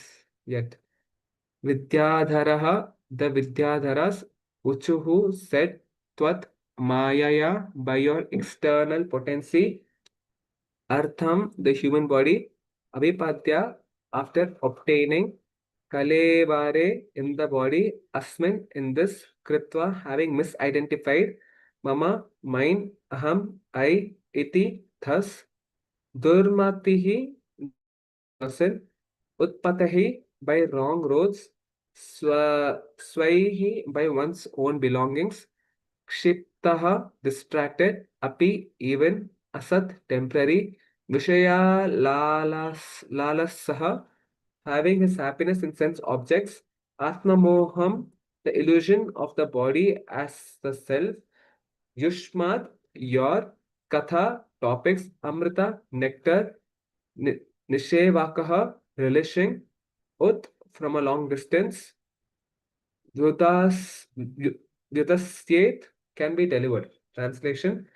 yet. Vidyadharaha, the Vidyadharas, Uchuhu said, Tvat Mayaya, by your external potency, Artham, the human body, Avipadya, after obtaining kalevare in the body, asmin in this, kritva having misidentified, mama, mine, aham, I, iti, thus, durmatihi, person, utpatahi by wrong roads, swaihi by one's own belongings, kshiptaha distracted, api even, asat temporary, vishaya lalasaha having his happiness in sense objects, atmamoham the illusion of the body as the self, yushmat your, katha topics, amrita nectar, nishevakaha relishing, ut from a long distance, Vyutasyet can be delivered. Translation.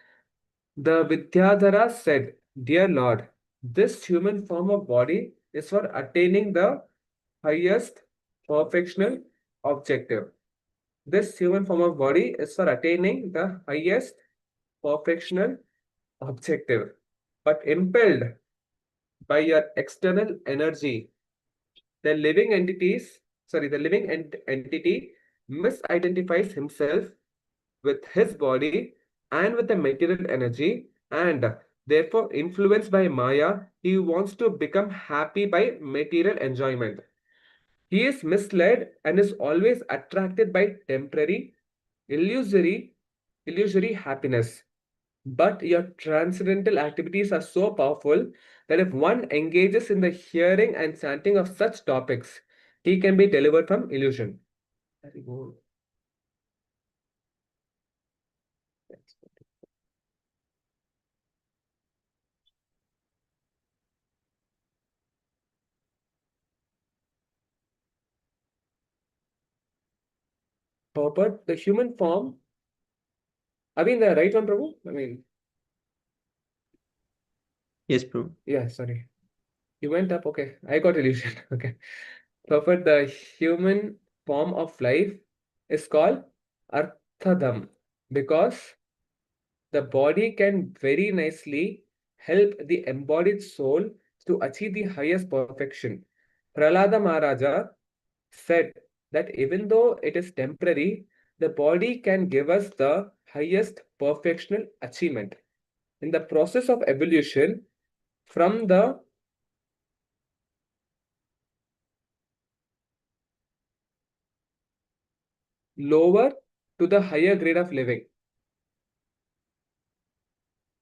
The Vidyadhara said, Dear Lord, this human form of body is for attaining the highest perfectional objective. This human form of body is for attaining the highest perfectional objective. But impelled by your external energy, the living entity misidentifies himself with his body and with the material energy, and therefore influenced by Maya, he wants to become happy by material enjoyment. He is misled and is always attracted by temporary, illusory happiness. But your transcendental activities are so powerful that if one engages in the hearing and chanting of such topics, he can be delivered from illusion. Very good. But the human form, the right one, Prabhu? Yes, Prabhu. Yeah, sorry. You went up, okay. I got illusion. Okay. But the human form of life is called Arthadam because the body can very nicely help the embodied soul to achieve the highest perfection. Prahlada Maharaja said that even though it is temporary, the body can give us the highest perfectional achievement. In the process of evolution, from the lower to the higher grade of living,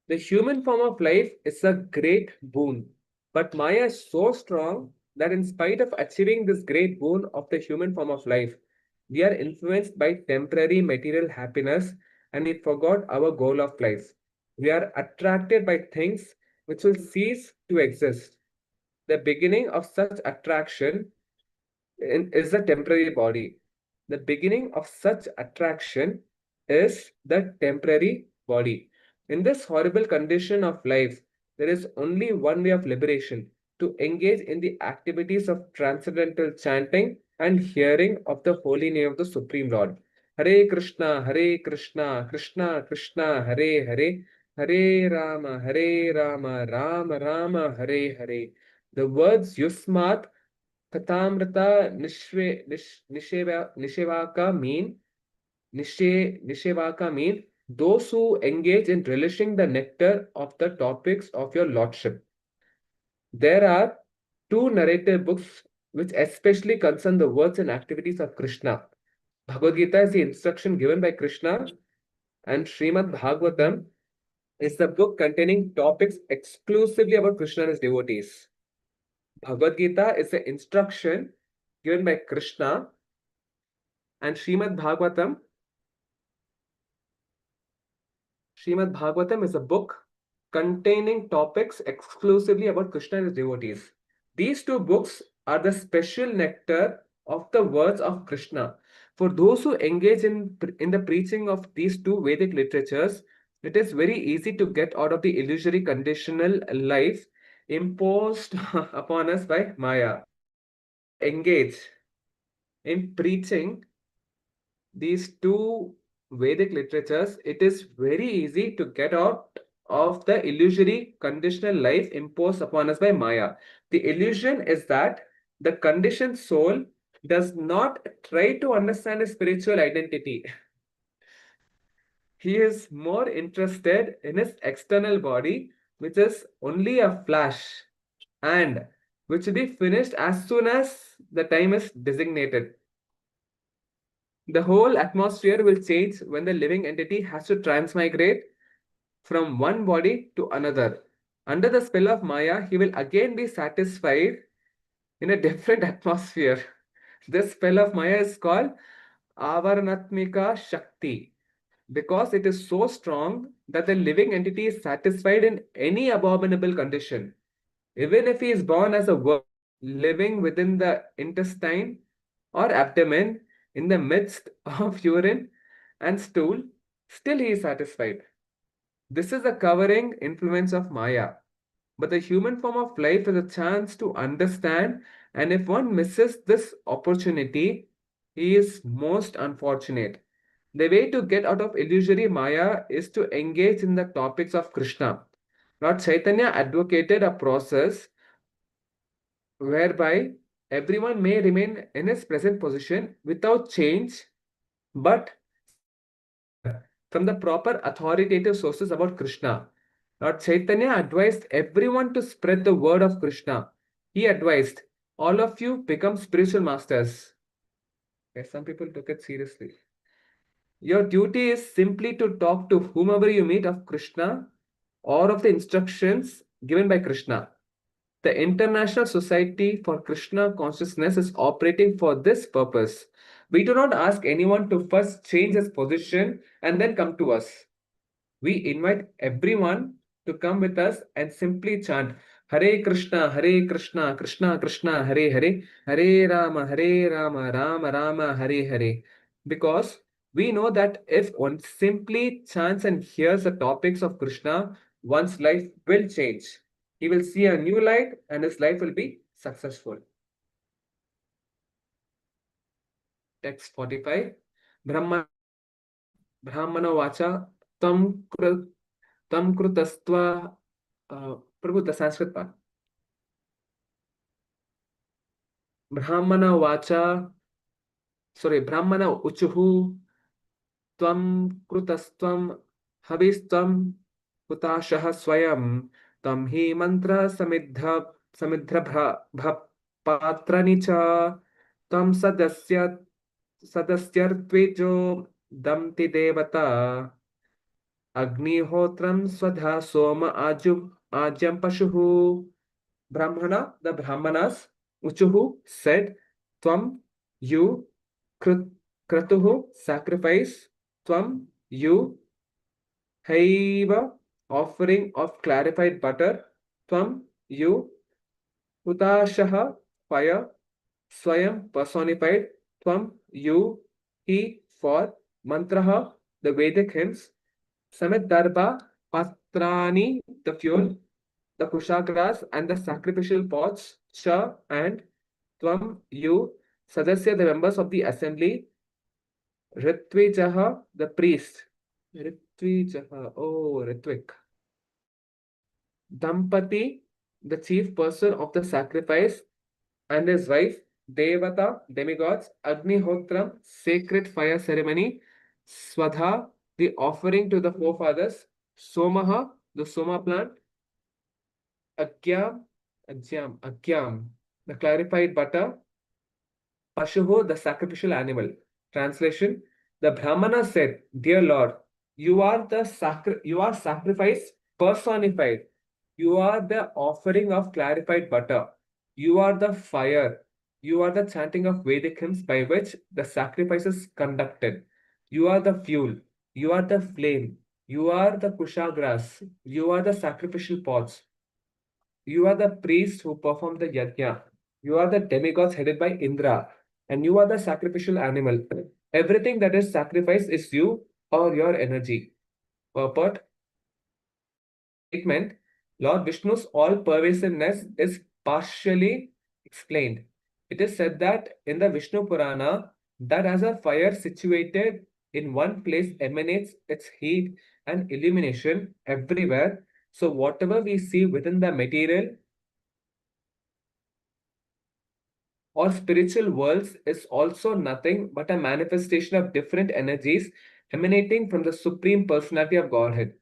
the human form of life is a great boon. But Maya is so strong that in spite of achieving this great boon of the human form of life, we are influenced by temporary material happiness and we forgot our goal of life. We are attracted by things which will cease to exist. The beginning of such attraction is the temporary body. The beginning of such attraction is the temporary body. In this horrible condition of life, there is only one way of liberation, to engage in the activities of transcendental chanting and hearing of the holy name of the Supreme Lord. Hare Krishna, Krishna Krishna, Hare Hare, Hare Rama, Rama Rama, Hare Hare. The words Yusmat Kathamrita Nishevaka mean those who engage in relishing the nectar of the topics of your lordship. There are two narrative books which especially concern the words and activities of Krishna. Bhagavad Gita is the instruction given by Krishna, and Śrīmad-Bhāgavatam is the book containing topics exclusively about Krishna and his devotees. Bhagavad Gita is the instruction given by Krishna, and Śrīmad-Bhāgavatam is a book containing topics exclusively about Krishna and his devotees. These two books are the special nectar of the words of Krishna. For those who engage in the preaching of these two Vedic literatures, it is very easy to get out of the illusory conditional life imposed upon us by Maya. Engage in preaching these two Vedic literatures, it is very easy to get out of the illusory conditional life imposed upon us by Maya. The illusion is that the conditioned soul does not try to understand his spiritual identity. He is more interested in his external body, which is only a flash and which will be finished as soon as the time is designated. The whole atmosphere will change when the living entity has to transmigrate from one body to another. Under the spell of Maya, he will again be satisfied in a different atmosphere. This spell of Maya is called Avaranatmika Shakti because it is so strong that the living entity is satisfied in any abominable condition. Even if he is born as a worm living within the intestine or abdomen in the midst of urine and stool, still he is satisfied. This is the covering influence of Maya. But the human form of life is a chance to understand, and if one misses this opportunity, he is most unfortunate. The way to get out of illusory Maya is to engage in the topics of Krishna. Lord Chaitanya advocated a process whereby everyone may remain in his present position without change, but from the proper authoritative sources about Krishna. Lord Chaitanya advised everyone to spread the word of Krishna. He advised, all of you become spiritual masters. Okay, some people took it seriously. Your duty is simply to talk to whomever you meet of Krishna or of the instructions given by Krishna. The International Society for Krishna Consciousness is operating for this purpose. We do not ask anyone to first change his position and then come to us. We invite everyone to come with us and simply chant Hare Krishna, Krishna Krishna, Hare Hare, Hare Rama, Rama Rama, Hare Hare. Because we know that if one simply chants and hears the topics of Krishna, one's life will change. He will see a new light and his life will be successful. Text 45. Brahmana Vacha Tam Krutastva. Prabhu, the Sanskrit part. Brahmana Uchuhu Tvam Krutastvam Habistvam Hutashah Swayam Tam Hi Mantra Samidra Patranicha Tam Sadasyartvejo Damti Devata Agnihotram Swadha Soma Ajam Pashuhu. Brahmana, the Brahmanas, Uchuhu said, Tvam, you, Kratuhu, sacrifice, Tvam, you, Haiva, offering of clarified butter, Tvam, you, Hutashaha, fire, Swayam, personified, Tvam, you, he, for, Mantraha, the Vedic hymns, Samit Darba, Patrani, the fuel, the kushagras and the sacrificial pots, Cha and Tvam, you, Sadasya, the members of the assembly, Ritvijaha, the priest, Ritvijaha, oh, Ritvik, Dampati, the chief person of the sacrifice, and his wife, Devata, demigods, Agnihotram, sacred fire ceremony, Swadha, the offering to the forefathers, Somaha, the Soma plant, Agyam, the clarified butter, Pashuho, the sacrificial animal. Translation: the Brahmana said, Dear Lord, you are sacrifice personified. You are the offering of clarified butter. You are the fire. You are the chanting of Vedic hymns by which the sacrifice is conducted. You are the fuel. You are the flame. You are the kushagras. You are the sacrificial pots. You are the priest who performed the yajna. You are the demigods headed by Indra. And you are the sacrificial animal. Everything that is sacrificed is you or your energy. Purport. Statement. Lord Vishnu's all-pervasiveness is partially explained. It is said that in the Vishnu Purana, that as a fire situated in one place emanates its heat and illumination everywhere. So whatever we see within the material or spiritual worlds is also nothing but a manifestation of different energies emanating from the Supreme Personality of Godhead.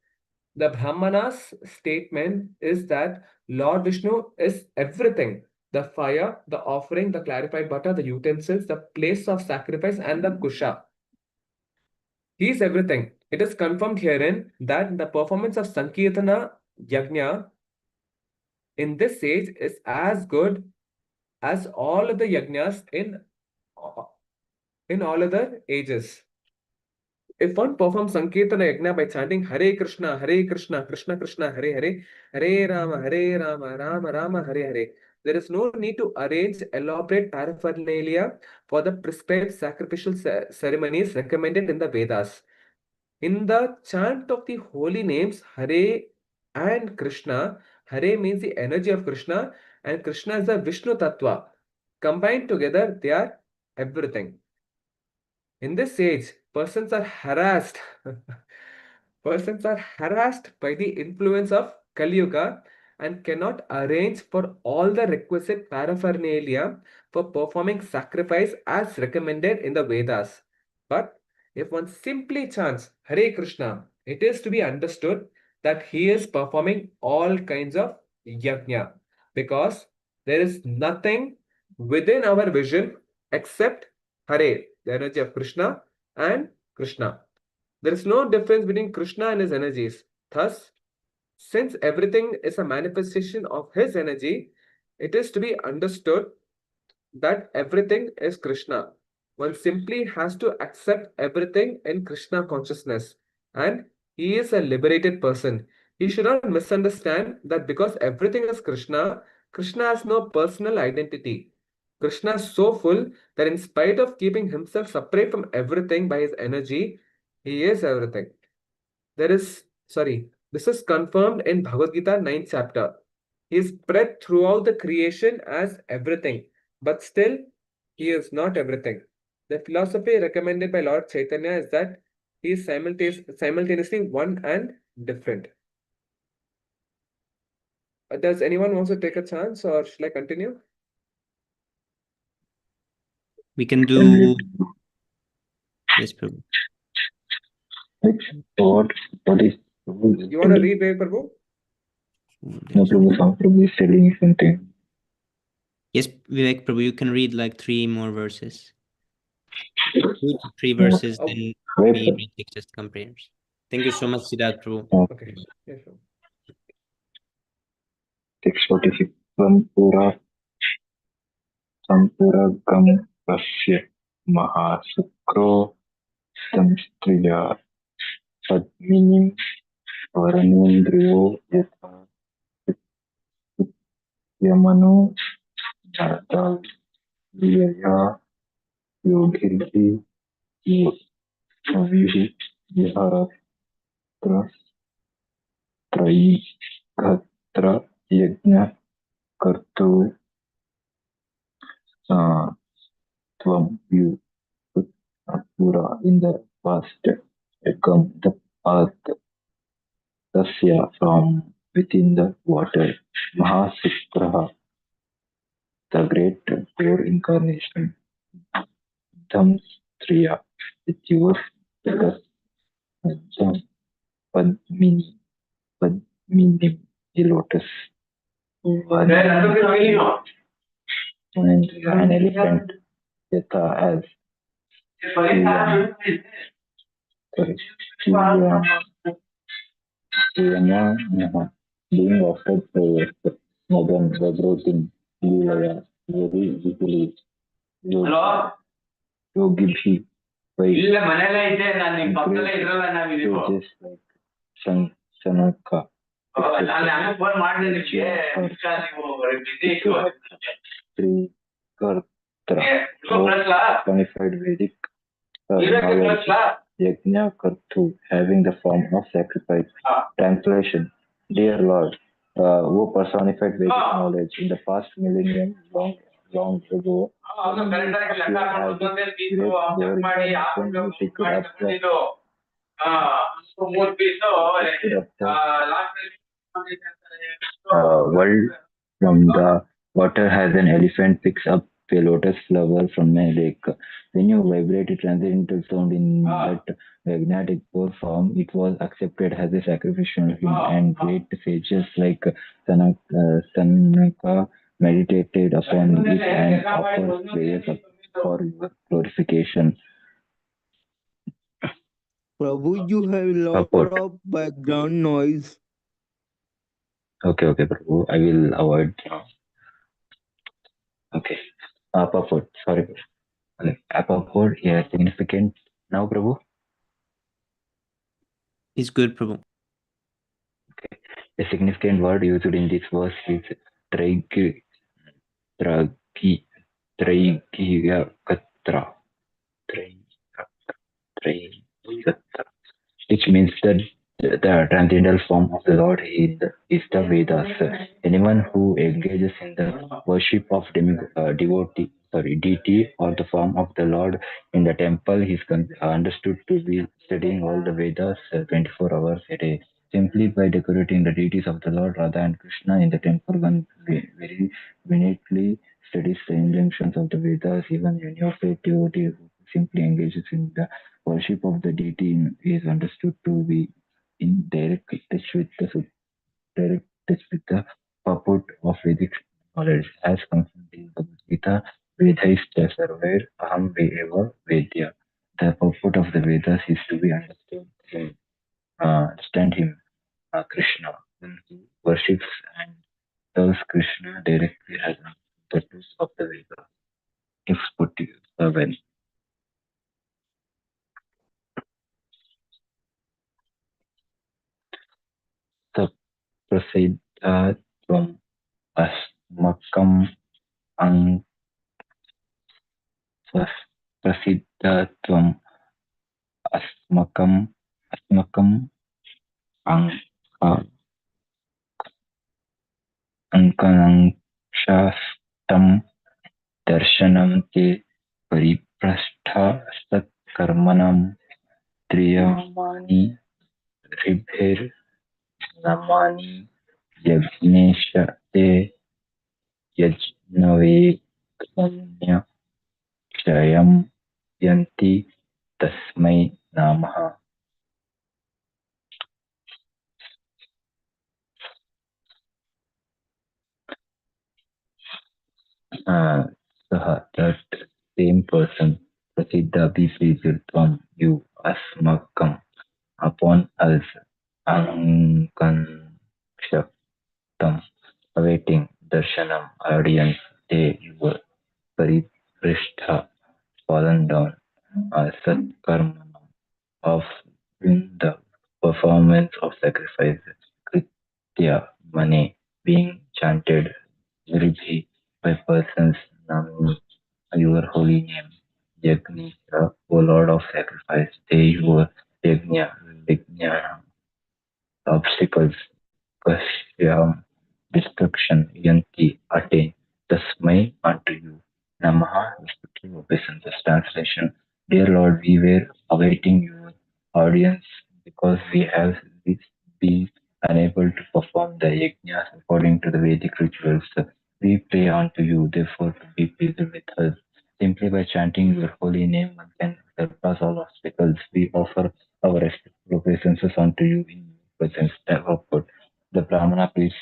The Brahmana's statement is that Lord Vishnu is everything: the fire, the offering, the clarified butter, the utensils, the place of sacrifice, and the kusha. He is everything. It is confirmed herein that the performance of Sankirtana Yajna in this age is as good as all of the yajnas in all other ages. If one performs Sankirtana Yajna by chanting Hare Krishna, Krishna Krishna, Hare Hare, Hare Rama, Rama Rama, Hare Hare, there is no need to arrange elaborate paraphernalia for the prescribed sacrificial ceremonies recommended in the Vedas. In the chant of the holy names Hare and Krishna, Hare means the energy of Krishna, and Krishna is the Vishnu Tattva. Combined together, they are everything. In this age, persons are harassed. Persons are harassed by the influence of Kali Yuga and cannot arrange for all the requisite paraphernalia for performing sacrifice as recommended in the Vedas. But if one simply chants Hare Krishna, it is to be understood that he is performing all kinds of yajna, because there is nothing within our vision except Hare, the energy of Krishna, and Krishna. There is no difference between Krishna and his energies. Thus, since everything is a manifestation of his energy, it is to be understood that everything is Krishna. One simply has to accept everything in Krishna consciousness, and he is a liberated person. He should not misunderstand that because everything is Krishna, Krishna has no personal identity. Krishna is so full that in spite of keeping himself separate from everything by his energy, he is everything. This is confirmed in Bhagavad Gita 9th chapter. He is spread throughout the creation as everything, but still he is not everything. The philosophy recommended by Lord Chaitanya is that he is simultaneously one and different. Does anyone want to take a chance, or shall I continue? We can do. Yes, Prabhu. What is You want to read, Prabhu? No, Prabhu is telling something. Yes, Vivek Prabhu, you can read like 3 more verses. 2 to 3 verses, then we take just come prayers. Thank you so much, Siddharth Prabhu. Okay. Yeah, sure. 646. Sampuragam Rasya Mahasukro Samstriya Padminim Varanendriyo Yatha Yamano Nata Vyaya Yogirti Vihi Viharatra Trayi Gatra Yajna Kartu Tvam you Pura in the past become the path Tasya from within the water Mahasupraha, the great pure incarnation Dhamstriya with your Padmini Padminim the lotus and an elephant Yata as being offered prayers, Madam vibrating Lilaya very easily. Yogi pages like Sanaka. Three Kartra, personified Vedic knowledge. Yajna Kartu, having the form of sacrifice. Translation: Dear Lord, who personified Vedic knowledge in the past millennium, long ago, you have great glory and you picked up the of the world from the water as an elephant picks up a lotus flower from a lake. When you vibrate a transcendental sound in that magnetic pole form, it was accepted as a sacrificial hymn, and great sages like Sanaka meditated upon it and offered prayers for your glorification. Prabhu, you have a lot Purport. of background noise. Okay, Prabhu. I will avoid. Okay. Purport. Sorry. Purport. Yeah, significant. Now, Prabhu. It's good, Prabhu. A significant word used in this verse is tragi, tragi, traigakatra, traigakatra, which means that the transcendental form of the Lord is the Vedas. Anyone who engages in the worship of deity or the form of the Lord in the temple is understood to be studying all the Vedas 24 hours a day. Simply by decorating the deities of the Lord Radha and Krishna in the temple, one very minutely studies the injunctions of the Vedas. Even any of a devotee who simply engages in the worship of the deity is understood to be in direct touch with the purport of Vedic knowledge, as confirmed in the Bhagavad Gita. Vedhaista sarvair aham eva vedya. The purport of the Vedas is to be understand him, Krishna. One who worships and serves Krishna directly has the truth of the Vedas. If put well. Saprasiddhatvam अस्मकम् प्रसिद्धत्वम् अस्मकम् अंकनंक्षाष्टम दर्शनं ते परिपृष्ठसत्कर्मणं त्रियमानि ऋभिर्नमानि यज्ञेश ते यज्ञवे क्षयं यन्ति तस्मै नमः. That same person, Prasiddha be pleased from you, Asmakam, upon us, Ankanshaktam, awaiting Darshanam, audience, they were Pariprishta, fallen down, Satkarmanam, of the performance of sacrifice, Kritya, money, being chanted, Riddhi, by persons, Namni, your holy name, Yagnisha, O Lord of sacrifice, they your Yagnya, Vijnana, obstacles, Kashyam, destruction, Yanti, attain, Tasmai unto you. Namaha, respective obeisances. Translation. Dear Lord, we were awaiting your audience because we have been unable to perform the yajnas according to the Vedic rituals. We pray unto you, therefore, to be pleased with us. Simply by chanting your holy name, one can surpass all obstacles. We offer our respectful obeisances unto you in your presence. The Brahmana priests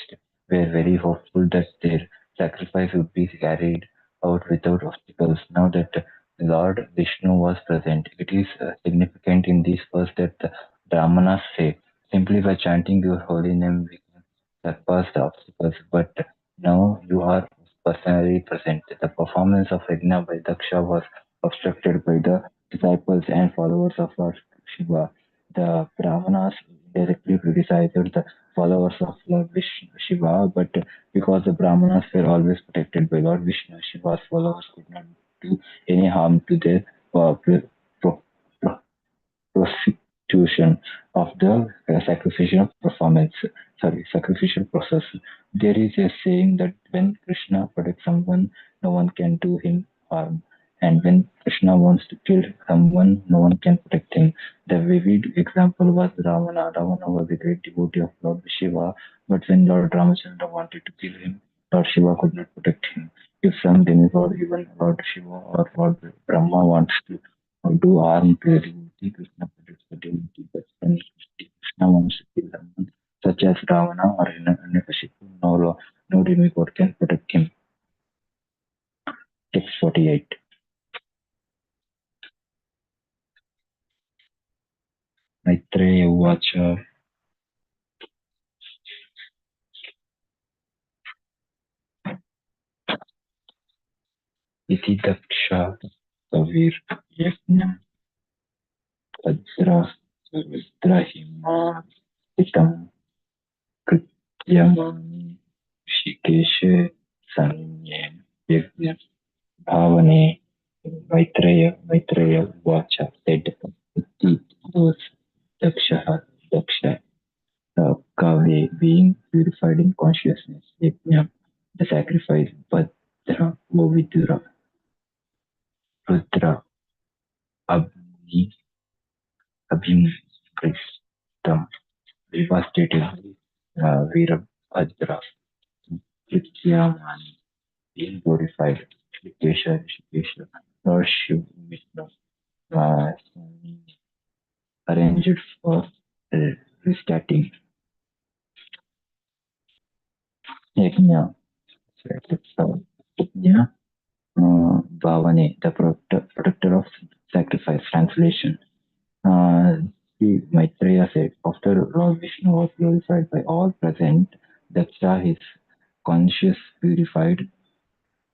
were very hopeful that their sacrifice would be carried out without obstacles. Now that Lord Vishnu was present, it is significant in this verse that the Brahmanas say, simply by chanting your holy name, we can surpass the obstacles. But now you are personally present. The performance of Yajna by Daksha was obstructed by the disciples and followers of Lord Shiva. The Brahmanas directly criticized the followers of Lord Shiva, but because the Brahmanas were always protected by Lord Vishnu, Shiva's followers could not do any harm to their pro- pro- prostitution of the sacrificial performance. Sacrificial process. There is a saying that when Krishna protects someone, no one can do him harm. And when Krishna wants to kill someone, no one can protect him. The vivid example was Ravana. Ravana was a great devotee of Lord Shiva, but when Lord Ramachandra wanted to kill him, Lord Shiva could not protect him. If some demigod, even Lord Shiva or Lord Brahma wants to do harm to a devotee, Krishna protects the devotee. But when Krishna wants to kill someone, such as Ravana or Hiranyakashipu, no demigod can protect him. Text 48. Maitreya Uvacha इति दक्षा कविर् यज्ञं वज्रहिमास्तितं कृत्यमानि ऋषिकेशे सन्ये यज्ञभावने Maitreya Vacha said, those Daksha Kave, being purified in consciousness, Yajna, the sacrifice, Bhadra, Vidura, Rudra, Abhi, Abhimkristam, devastated Virabhadra, Krityamani, being glorified, Rishikesha, Lord Shiv, Vishnu, arranged for restarting Yajna, Yajna, Bhavane, the protector of sacrifice. Translation. Maitreya said, after Lord Vishnu was glorified by all present, Daksha, his conscience purified,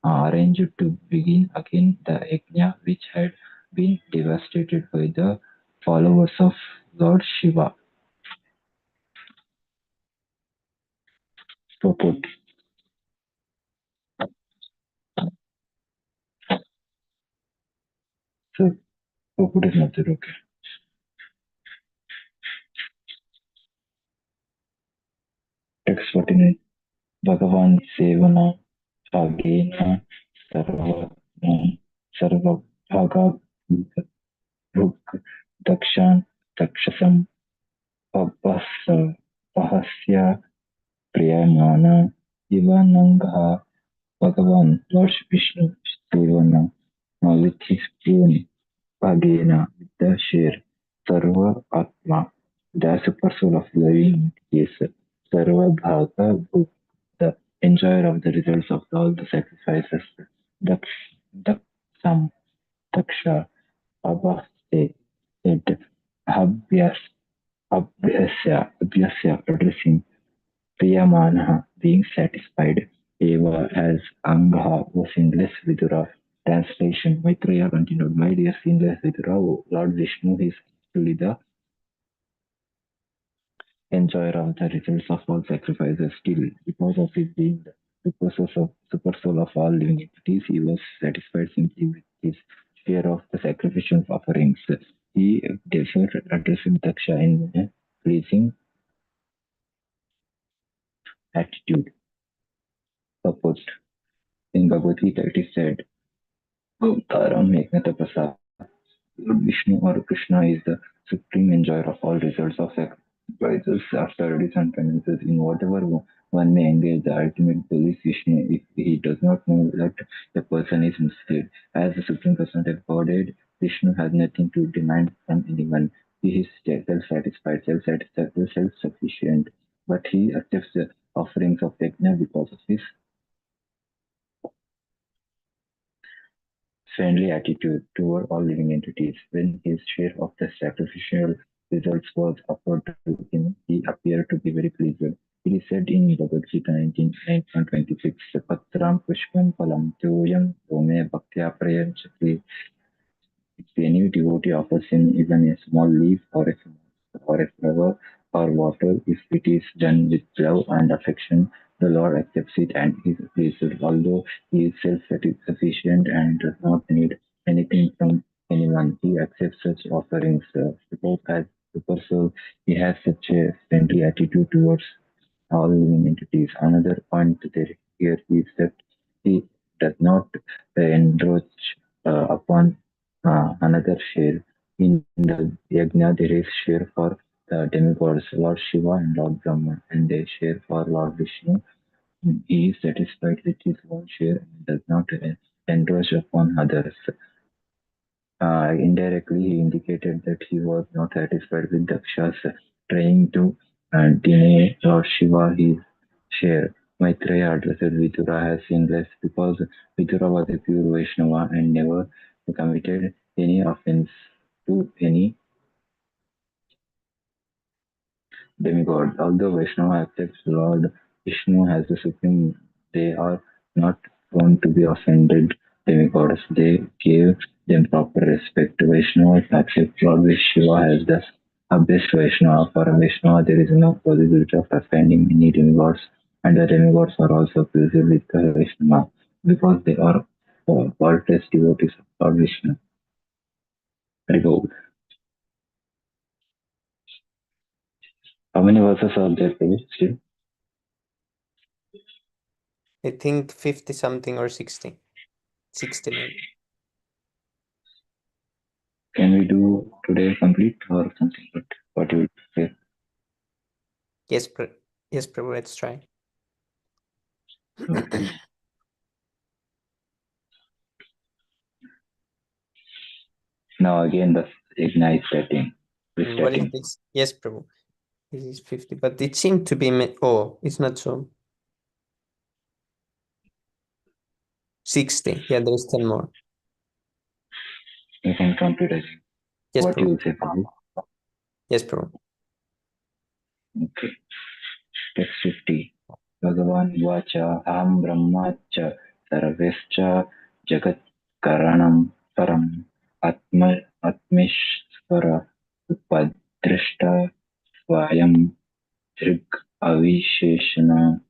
arranged to begin again the yajna which had been devastated by the followers of Lord Shiva. Purport. So, purport is not there, okay. Text 49. Bhagavan Sevana Bhagena Sarva Bhaga Bhuk Dakshan Dakshasam Pahasya Priyamana Ivananga Bhagavan Lord Vishnu Sevana with his own Bhagena with the share Sarva Atma the super soul of living is Sarva Bhaga Bhuk the enjoyer of the results of all the sacrifices. Daksam Daksha Abhaste said Abhyasya addressing Priyamanaha being satisfied. Eva as Angha was sinless Vidura. Translation Maitreya continued, my dear sinless Vidura, Lord Vishnu is actually the enjoyer of the results of all sacrifices. Still, because of his being the super soul of all living entities, he was satisfied simply with his share of the sacrificial offerings. He therefore addressed Daksha in a pleasing attitude. Purport. In Bhagavad Gita, it is said, Taram Eknata Lord Vishnu or Krishna is the supreme enjoyer of all results of sacrifices, austerities, and penances. In whatever one may engage, the ultimate goal is Vishnu. If he does not know that the person is misled. As the Supreme Personality of Godhead, Vishnu has nothing to demand from anyone. He is self-satisfied, self-sufficient, but he accepts the offerings of yajna because of his friendly attitude toward all living entities. When his share of the sacrificial results was offered to him, he appeared to be very pleased. It is said in Bhagavad Gita 19:26, Patram Pushpam Palam Toyam Rome Bhaktya Prayanchati. If any devotee offers him even a small leaf or a flower or water, if it is done with love and affection, the Lord accepts it and is pleased. Although he is self-sufficient and does not need anything from anyone, he accepts such offerings because as super soul, he has such a friendly attitude towards all living entities. Another point here is that he does not encroach upon another share. In the yajna, there is share for the demigods, Lord Shiva and Lord Brahma, and they share for Lord Vishnu. He is satisfied with his own share and does not encroach upon others. Indirectly, he indicated that he was not satisfied with Daksha's trying to deny Lord Shiva his share. Maitreya addressed Vidura as sinless because Vidura was a pure Vaishnava and never committed any offense to any demigod. Although Vaishnava accepts Lord Vishnu as the supreme, they are not prone to be offended demigods. They give them proper respect. Vaishnavas accept Lord Shiva as the best Vaishnava. For a Vaishnava, there is no possibility of offending any demigods, and the demigods are also pleased with the Vaishnava because they are faultless devotees of Lord Vishnu. Very good. How many verses are there, Still? I think 50 something or 60. 60 maybe. Can we do today complete or something? But what you would say? Yes, yes, Prabhu, let's try. Okay. Now again the ignite setting. What is Resetting. this? Yes, Prabhu. This is 50, but it seemed to be oh, it's not so. 60. Yeah, there's 10 more. You can complete again. Yes, What you Prabhu. would say, Prabhu? Yes, Prabhu. Okay. Text 50. Bhagavan Vacha Aham Brahmacha Sarvescha Jagat Karanam Param Atmishvara Upadrishta Swayam Drig Avisheshana.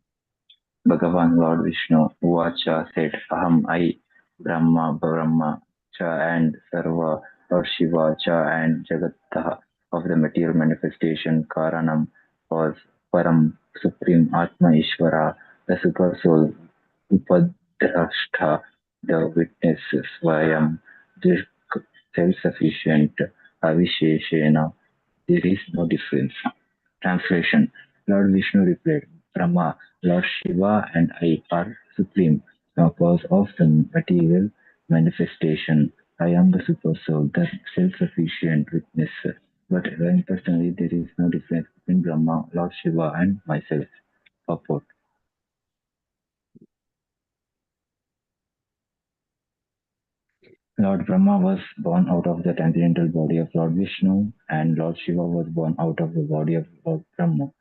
Bhagavan Lord Vishnu Vacha said, Aham I Brahma Cha and Sarva Lord Shiva Cha and Jagataha of the material manifestation Karanam was Param Supreme Atma Ishvara, the Super Soul Upadrashta, the witness Swayam, the self-sufficient Avisheshena. There is no difference. Translation. Lord Vishnu replied, Brahma, Lord Shiva and I are supreme, cause of the material manifestation. I am the super soul, the self-sufficient witness. But when personally there is no difference between Brahma, Lord Shiva and myself. Purport. Lord Brahma was born out of the transcendental body of Lord Vishnu, and Lord Shiva was born out of the body of Lord Brahma.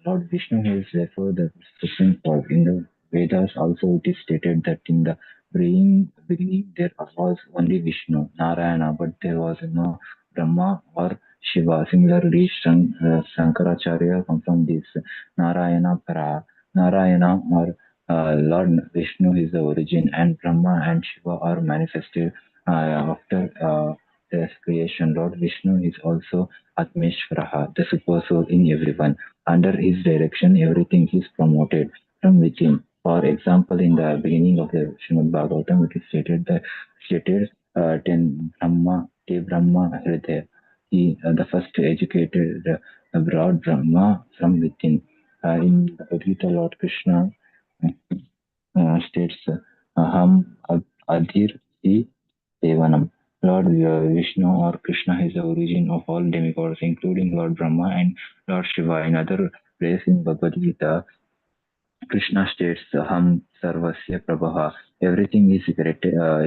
Lord Vishnu is therefore the supreme God. In the Vedas also it is stated that in the beginning there was only Vishnu, Narayana, but there was no Brahma or Shiva. Similarly, Shankaracharya confirmed this. Narayana Para. Narayana or Lord Vishnu is the origin, and Brahma and Shiva are manifested after their creation. Lord Vishnu is also Atmeshvaraha, the super soul in everyone. Under his direction, everything is promoted from within. For example, in the beginning of the Śrīmad-Bhāgavatam, it is stated 10 Brahma, Te Brahma Hridaya. He, the first educated, brought Brahma from within. In the Bhagavad Gita, Lord Krishna states, Aham Adhir Hi Devanam. Lord Vishnu or Krishna is the origin of all demigods, including Lord Brahma and Lord Shiva. In other place in Bhagavad Gita, Krishna states, Aham Sarvasya Prabhaha. Everything is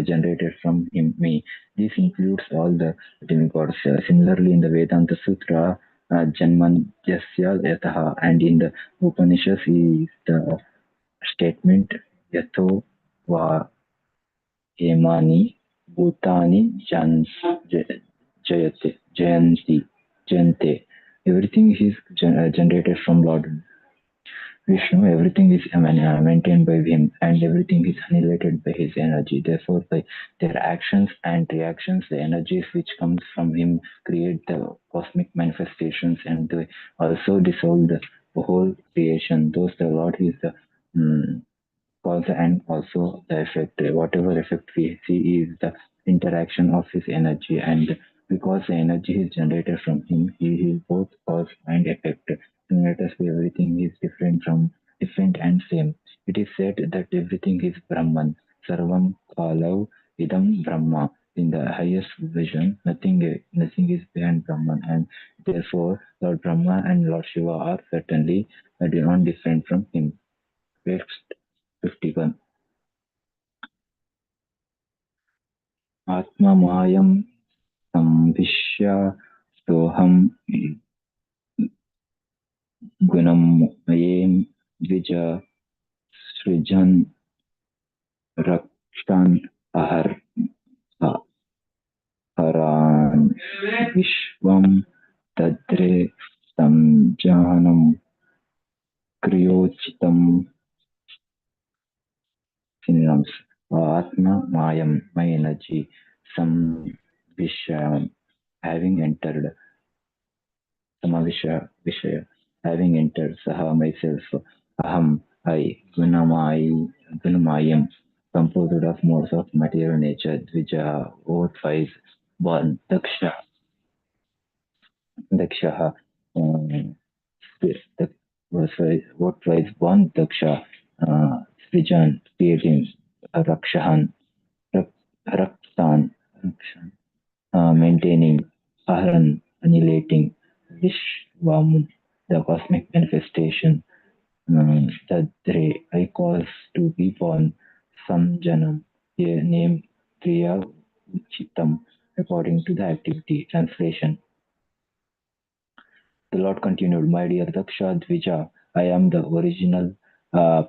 generated from me. This includes all the demigods. Similarly, in the Vedanta Sutra, Janman Yasya Yataha, and in the Upanishads is the statement Yato Va Emani Bhutani Jayante. Everything is generated from Lord Vishnu. Everything is maintained by him, and everything is annihilated by his energy. Therefore, by their actions and reactions, the energies which comes from him create the cosmic manifestations, and they also dissolve the whole creation. Thus, the Lord is the cause and also the effect. Whatever effect we see is the interaction of his energy, and because the energy is generated from him, he is both cause and effect. Let us say everything is different and same. It is said that everything is Brahman. Sarvam Kalav Idam Brahma. In the highest vision, nothing is beyond Brahman, and therefore Lord Brahma and Lord Shiva are certainly not different from him. Text 51. आत्ममायं संविश्य सोऽहं गुणमयें द्विज सृजन् रक्षन् हरान् विश्वं तद्रे संजानं क्रियोचितं synonyms. Atma Mayam, my energy, some Vishayam, having entered, Vishaya, having entered, Saha, myself, Aham, I, Gunamayam, composed of modes of material nature, Dvija, both wise, born, Dakshaha, the what wise born, Daksha, Srijan, creating, Rakshahan, Raksan, maintaining, Aharan, annihilating, Vishwam, the cosmic manifestation, Tadre, I cause to be born, Samjanam, a name, Kriya Uchitam, according to the activity. Translation. The Lord continued, my dear Daksha Dvija, I am the original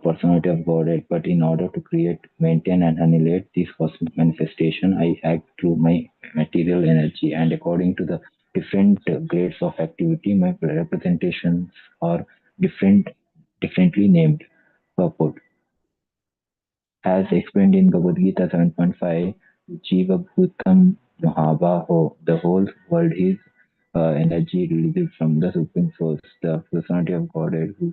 personality of Godhead, but in order to create, maintain, and annihilate this cosmic manifestation, I act through my material energy, and according to the different grades of activity, my representations are differently named. Purport. As explained in Bhagavad Gita 7.5, Jiva Bhutam Mahabaho, the whole world is energy released from the Supreme Source, the personality of Godhead, who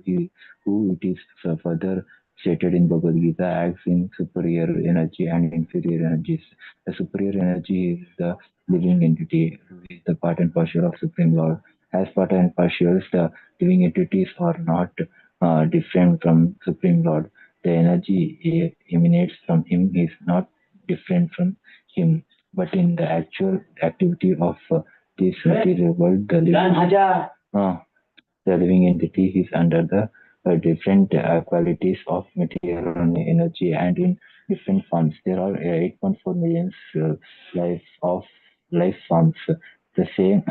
it is further stated in Bhagavad Gita acts in superior energy and inferior energies. The superior energy is the living entity, who is the part and parcel of Supreme Lord. As part and partials, the living entities are not different from Supreme Lord. The energy emanates from him is not different from him, but in the actual activity of this material world, the living entity is under the different qualities of material energy and in different forms. There are 8.4 million life forms. The same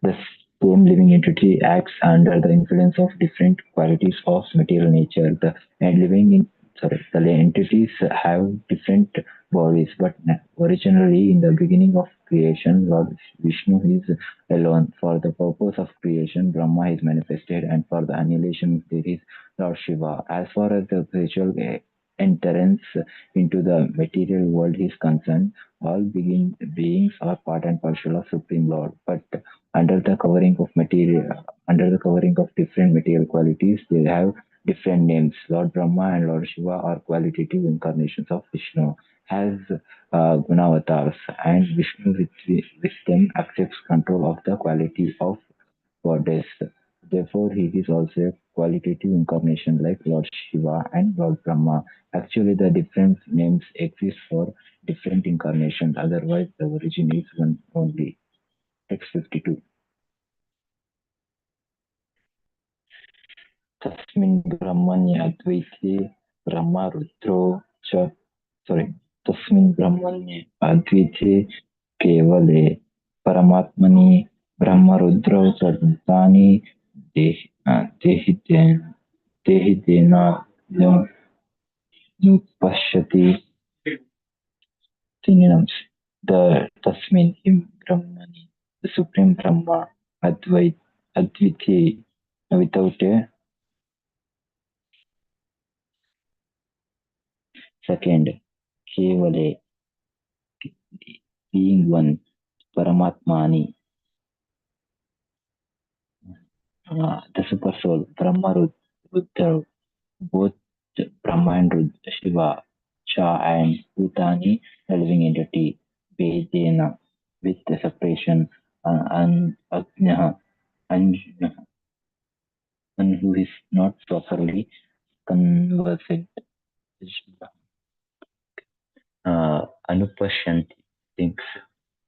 the same living entity acts under the influence of different qualities of material nature. The entities have different bodies, but originally in the beginning of creation, Lord Vishnu is alone. For the purpose of creation, Brahma is manifested, and for the annihilation, there is Lord Shiva. As far as the spiritual entrance into the material world is concerned, all beings are part and parcel of Supreme Lord, but under the covering of different material qualities, they have different names. Lord Brahma and Lord Shiva are qualitative incarnations of Vishnu as Gunavatars, and Vishnu with them accepts control of the quality of goddess. Therefore, he is also a qualitative incarnation like Lord Shiva and Lord Brahma. Actually, the different names exist for different incarnations. Otherwise, the origin is one only. Text 52. तस्मिन् ब्रह्मण्यद्वैते ब्रह्मरुद्रो च तस्मिन् ब्रह्मण्ये अद्वैते केवले परमात्मनि ब्रह्मरुद्रौ च तानि देहितेनानुपश्यति. Synonyms. The Tasmin in Brahmani, the Supreme Brahma, Adviti, without a second, Kevale, being one, Paramatmani, the Super Soul, Brahma Rudra, both Brahma and Shiva, Cha and Bhutani, the living entity, Vedena, with the separation, Ajnaha, Anjnaha, one who is not properly conversant. Anupashyanti thinks.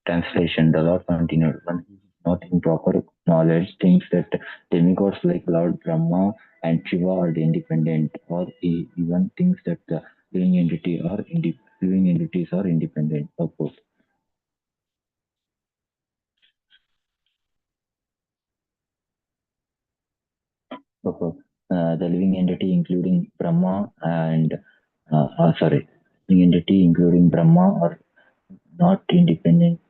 Translation: the Lord continued, one who is not in proper knowledge thinks that demigods like Lord Brahma and Shiva are independent, or he even thinks that the living entities are independent. Purpose. Purpose. The living entity including Brahma and living entity including Brahma are not independent,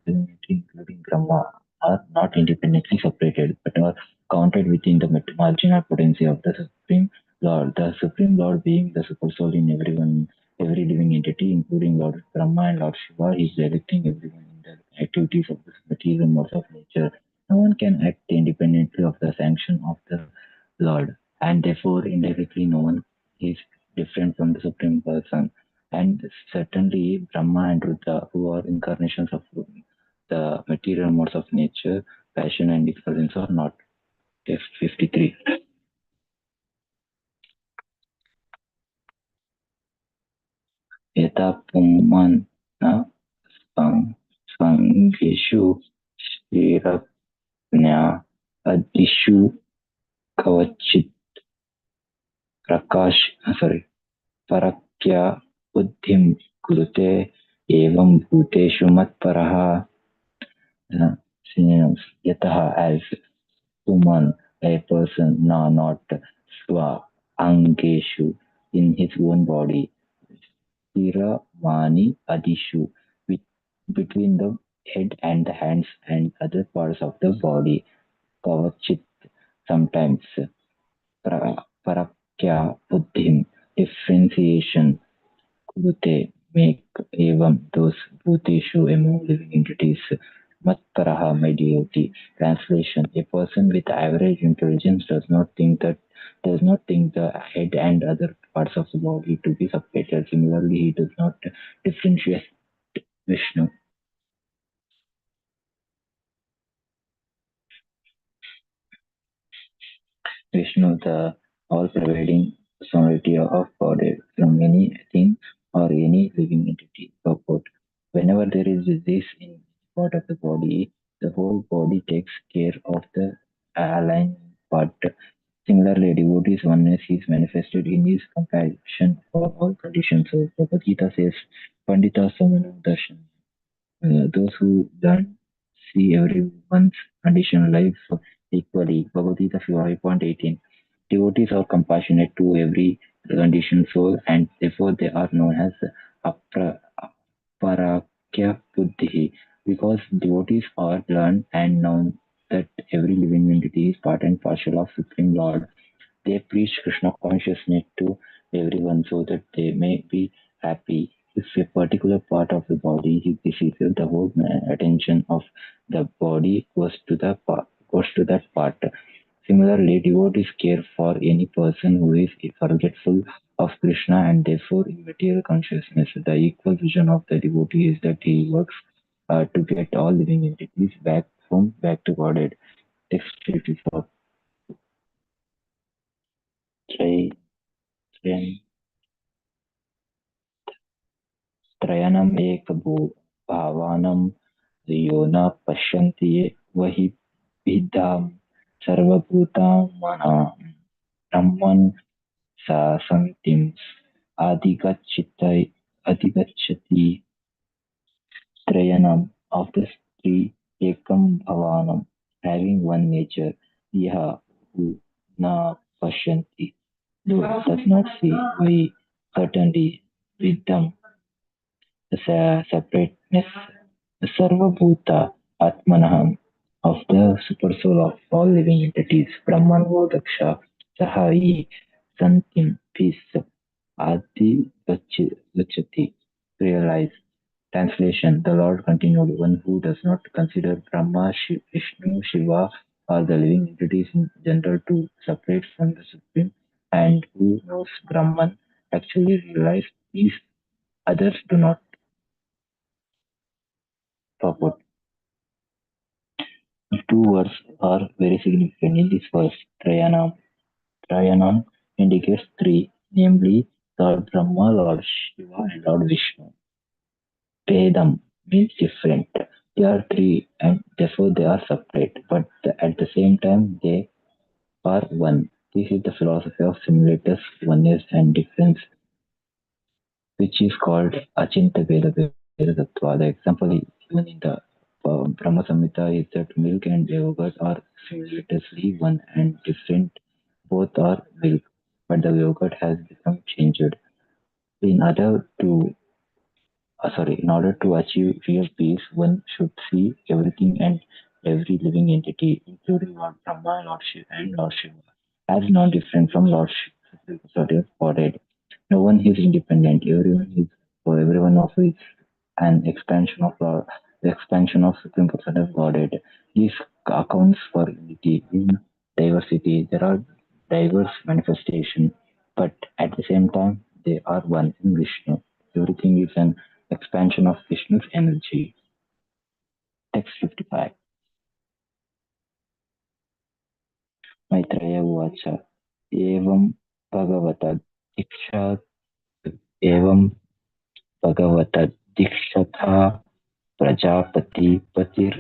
including Brahma, are not independently separated, but are counted within the marginal potency of the Supreme Lord. The Supreme Lord being the Super Soul in every living entity, including Lord Brahma and Lord Shiva, is directing everyone in the activities of the material modes of nature. No one can act independently of the sanction of the Lord, and therefore indirectly no one is different from the Supreme Person. And certainly Brahma and Rudra, who are incarnations of the material modes of nature, passion and excellence are not. Text 53. Yata Puman na Svangeshu Shirapnya Adishu Kavachit Parakya Buddhim Kurute Evam Bhuteshu Matparaha. Synonyms: Yataha, as; Puman, a person; Na, not; Sva, Angeshu, in his own body; Stira Mani Adishu, between the head and the hands and other parts of the body; Kavachit, sometimes; Parakya Buddhim, differentiation; Kurute, make; Evam, those; Bhuteshu, among living entities; Matparaha, my devotee. Translation: a person with average intelligence does not think the head and other parts of the body to be separated. Similarly, he does not differentiate Vishnu. Vishnu, the all-pervading personality of God, from anything or any living entity. Purport: whenever there is disease in part of the body, the whole body takes care of the aligned part. Similarly, a devotee's oneness is manifested in his compassion for all conditions. So, Bhagavad Gita says, Pandita Samano Darshan. Those who learn see everyone's condition life equally. Bhagavad Gita 5.18. Devotees are compassionate to every conditioned soul, and therefore they are known as Aparakya Buddhi, because devotees are learned and known that every living entity is part and parcel of Supreme Lord. They preach Krishna consciousness to everyone so that they may be happy. If a particular part of the body is diseased, the whole attention of the body goes to that part. Similarly, devotees care for any person who is forgetful of Krishna and therefore in material consciousness. The equal vision of the devotee is that he works to get all living entities back to Godhead. Text 54. त्रयणम् एकभावानं यो न पश्यन्ति वहि विद्धां सर्वभूतात्मना ब्रह्मन् सा सन्तिम् अधिगच्छति. Trayanam, of the three, Ekam Bhavanam, having one nature; Yaha, who; Na Pashyanti, does not see; We, certainly; Vidam, the separateness; Sarvabhuta Atmanaham, of the super soul of all living entities; Brahman Vodaksha, Sahai, Santim, peace; Adi Gachati, realize. Translation: the Lord continued, one who does not consider Brahma, Vishnu, Shiva, or the living entities in general to separate from the Supreme and who knows Brahman actually realize these others do not purport. Two words are very significant in this verse. Trayanam indicates three, namely Lord Brahma, Lord Shiva, and Lord Vishnu. Vedam means different. They are three and therefore they are separate, but at the same time they are one. This is the philosophy of similitude, oneness, and difference, which is called Achinta Veda Veda Tattva. The example is given in the Brahma Samhita is that milk and yogurt are simultaneously one and different. Both are milk, but the yogurt has become changed. In order to in order to achieve real peace, one should see everything and every living entity, including Lord Brahma, Lord Shiva, and Lord Shiva, as not different from Lord Shiva, Godhead. No one is independent. Everyone is for everyone of is an expansion of Lord, the expansion of Supreme Person of Godhead. This accounts for unity in diversity. There are diverse manifestations, but at the same time they are one in Vishnu. Everything is an expansion of Vishnu's energy. Text 55. Maitreya Uvacha. Evam Bhagavata Diksha Evam Bhagavata Dikshatha Prajapati Patir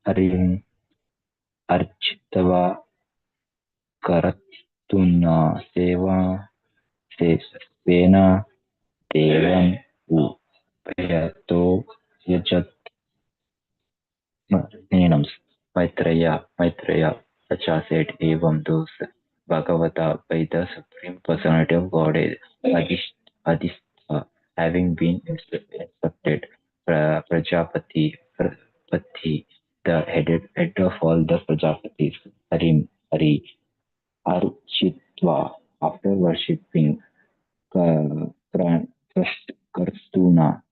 Harim Architava Karatuna Seva Sesvena Devam Upayato Yajat Nenams. Maitreya Sacha said, Evam those Bhagavata by the Supreme Personality of Godhead, Adistha, having been instructed, Prajapati, the head of all the Prajapatis, Hari, Architva, after worshipping first Kartuna,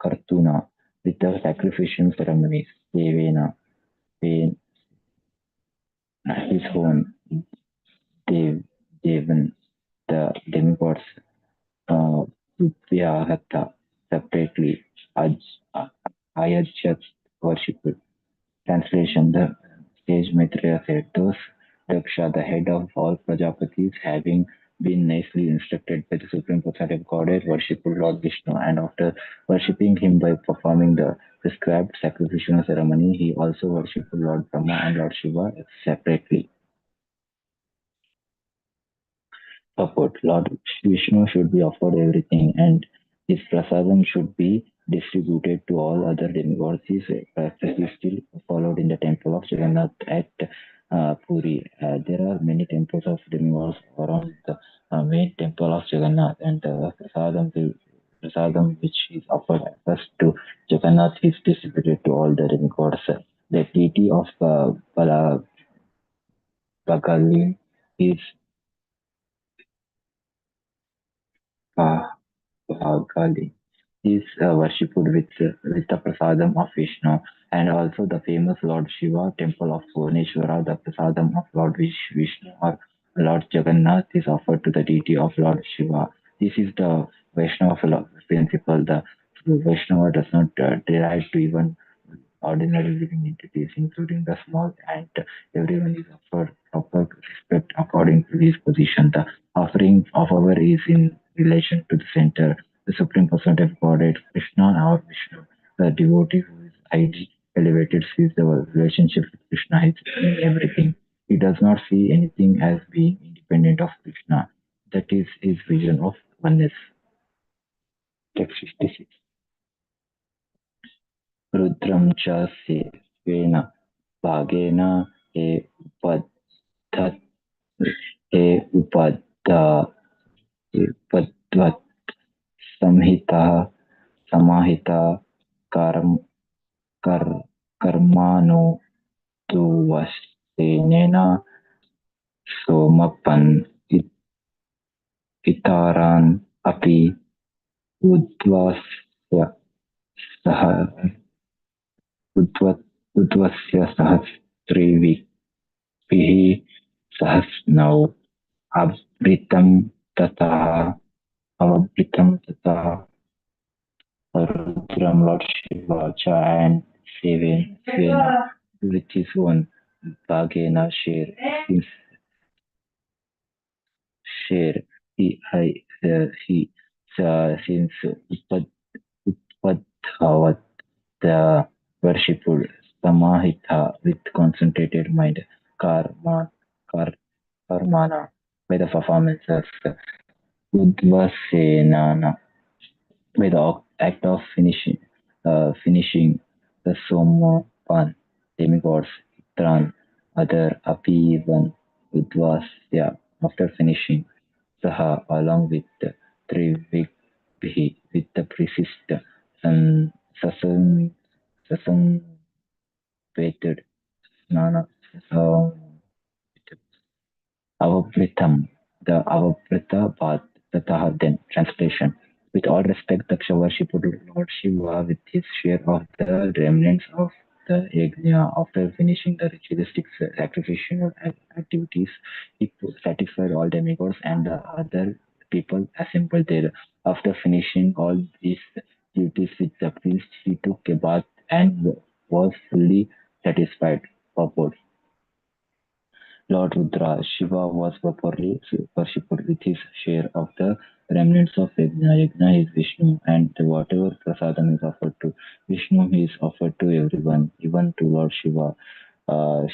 with the sacrificial ceremonies, Devena, his own Devan, the demigods, Vyahata, separately, Ayajat worshipped. Translation: the sage Maitreya said, those Daksha, the head of all Prajapatis, having been nicely instructed by the Supreme Personality of Godhead, worshipped Lord Vishnu, and after worshipping him by performing the prescribed sacrificial ceremony, he also worshipped Lord Brahma and Lord Shiva separately. Purport: Lord Vishnu should be offered everything, and his prasadam should be distributed to all other demigods. This practice is still followed in the temple of Jagannath at Puri. There are many temples of demigods around the main temple of Jagannath, and the prasadam which is offered first to Jagannath is distributed to all the demigods. The deity of Bagali is Kali is worshipped with the prasadam of Vishnu, and also the famous Lord Shiva temple of Bhuvaneshwara, the prasadam of Lord Vishnu or Lord Jagannath is offered to the deity of Lord Shiva. This is the Vaishnava principle. The Vaishnava does not derive to even ordinary living entities, including the small ant. Everyone is offered proper respect according to his position. The offering of our is in relation to the center, the Supreme Personality of Godhead, Krishna or Vishnu. The devotee who is highly elevated sees the relationship with Krishna is in everything. He does not see anything as being independent of Krishna. That is his vision of oneness. Text 56. रुद्रं च स्वेन भागेन हे उपधत् हे उपद्वत् संहिता समाहिता कर्म कर्माणो दुवसेनेन सोमपन् इतरान् अपि उद्वस्य सह उद्वस्य सहस्रैः सहस्नौ Abritam tata Avabritam tata Rudram Lord Shiva and Svena with his own Bhagena share he since Utpadhavat the worshipful Samahita with concentrated mind karma kar, karmana by the performances Udvasenana by the act of finishing the Somopan demigods Itran other Apivan Udvasya after finishing Saha along with the Trivighi with the precist and Sasam waited Snana Avapritam, the Avaprita path, Tatah then, translation. With all respect, Daksha worshipped Lord Shiva with his share of the remnants of the yajna. After finishing the ritualistic sacrificial activities, he satisfied all demigods and the other people assembled there. After finishing all these duties with the priest, he took a bath and was fully satisfied. Purport. Lord Rudra, Shiva was properly worshipped with his share of the remnants of Yajna. Yajna is Vishnu, and whatever prasadam is offered to Vishnu is offered to everyone, even to Lord Shiva. Uh,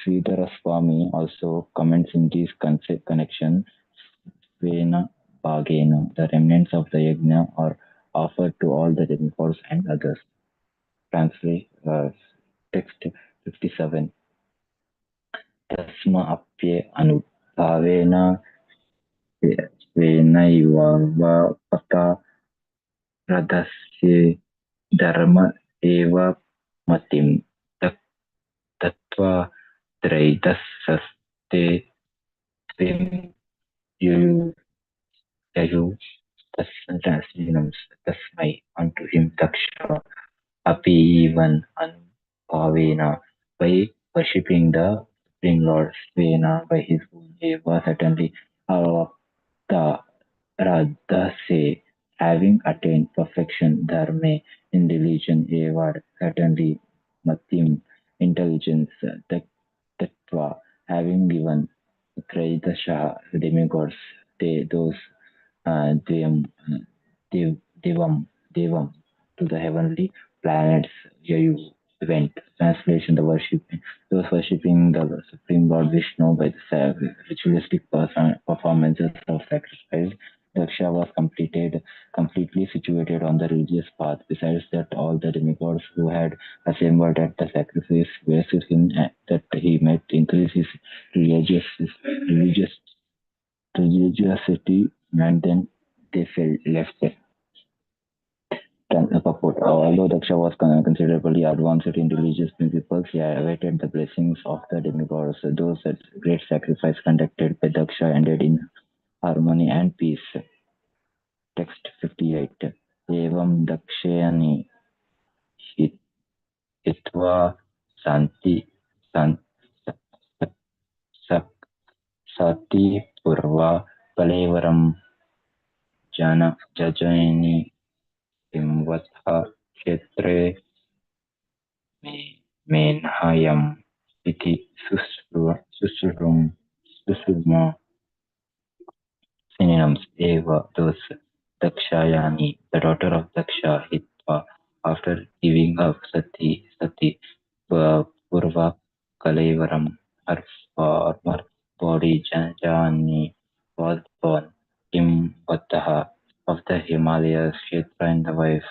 Sridhara Swami also comments in this connection, Svena Bhagena, the remnants of the Yajna are offered to all the demigods and others. Translate text 57. Tasma apye anubhavena स्वेनैवावपता रथस्य धर्म एव मतिं दत्त्वा त्रैदशस्ते त्विं ययुः तस्मै unto him Daksha Api even Anubhavena by worshipping the Supreme Lord Svena by his own Eva certainly Avapta Radhase having attained perfection Dharme in religion Eva certainly Matim intelligence Tattva having given Traidasha demigods they those Devam, Devam, Devam to the heavenly planets. Yayu event. Translation: the worshipping those worshipping the Supreme Lord Vishnu by the ritualistic performances of sacrifice. Daksha was completely situated on the religious path. Besides that, all the demigods who had assembled at the sacrifice wished him that he might increase his religious religious religiosity, and then they left it. Purport. Although Daksha was considerably advanced in religious principles, he awaited the blessings of the demigods. Those great sacrifice conducted by Daksha ended in harmony and peace. Text 58. Evam Dakshayani hitva santi sati purva kalevaram jajani किंवत्हा क्षेत्रे मेन्हायम् इति सुश्रुमा synonyms eva those Dakshayani, the daughter of Daksha, Hitva, after giving up Sati, Purva Kalevaram, her former body Janjani was born. Kimbataha of the Himalayas, Kshetra and the wife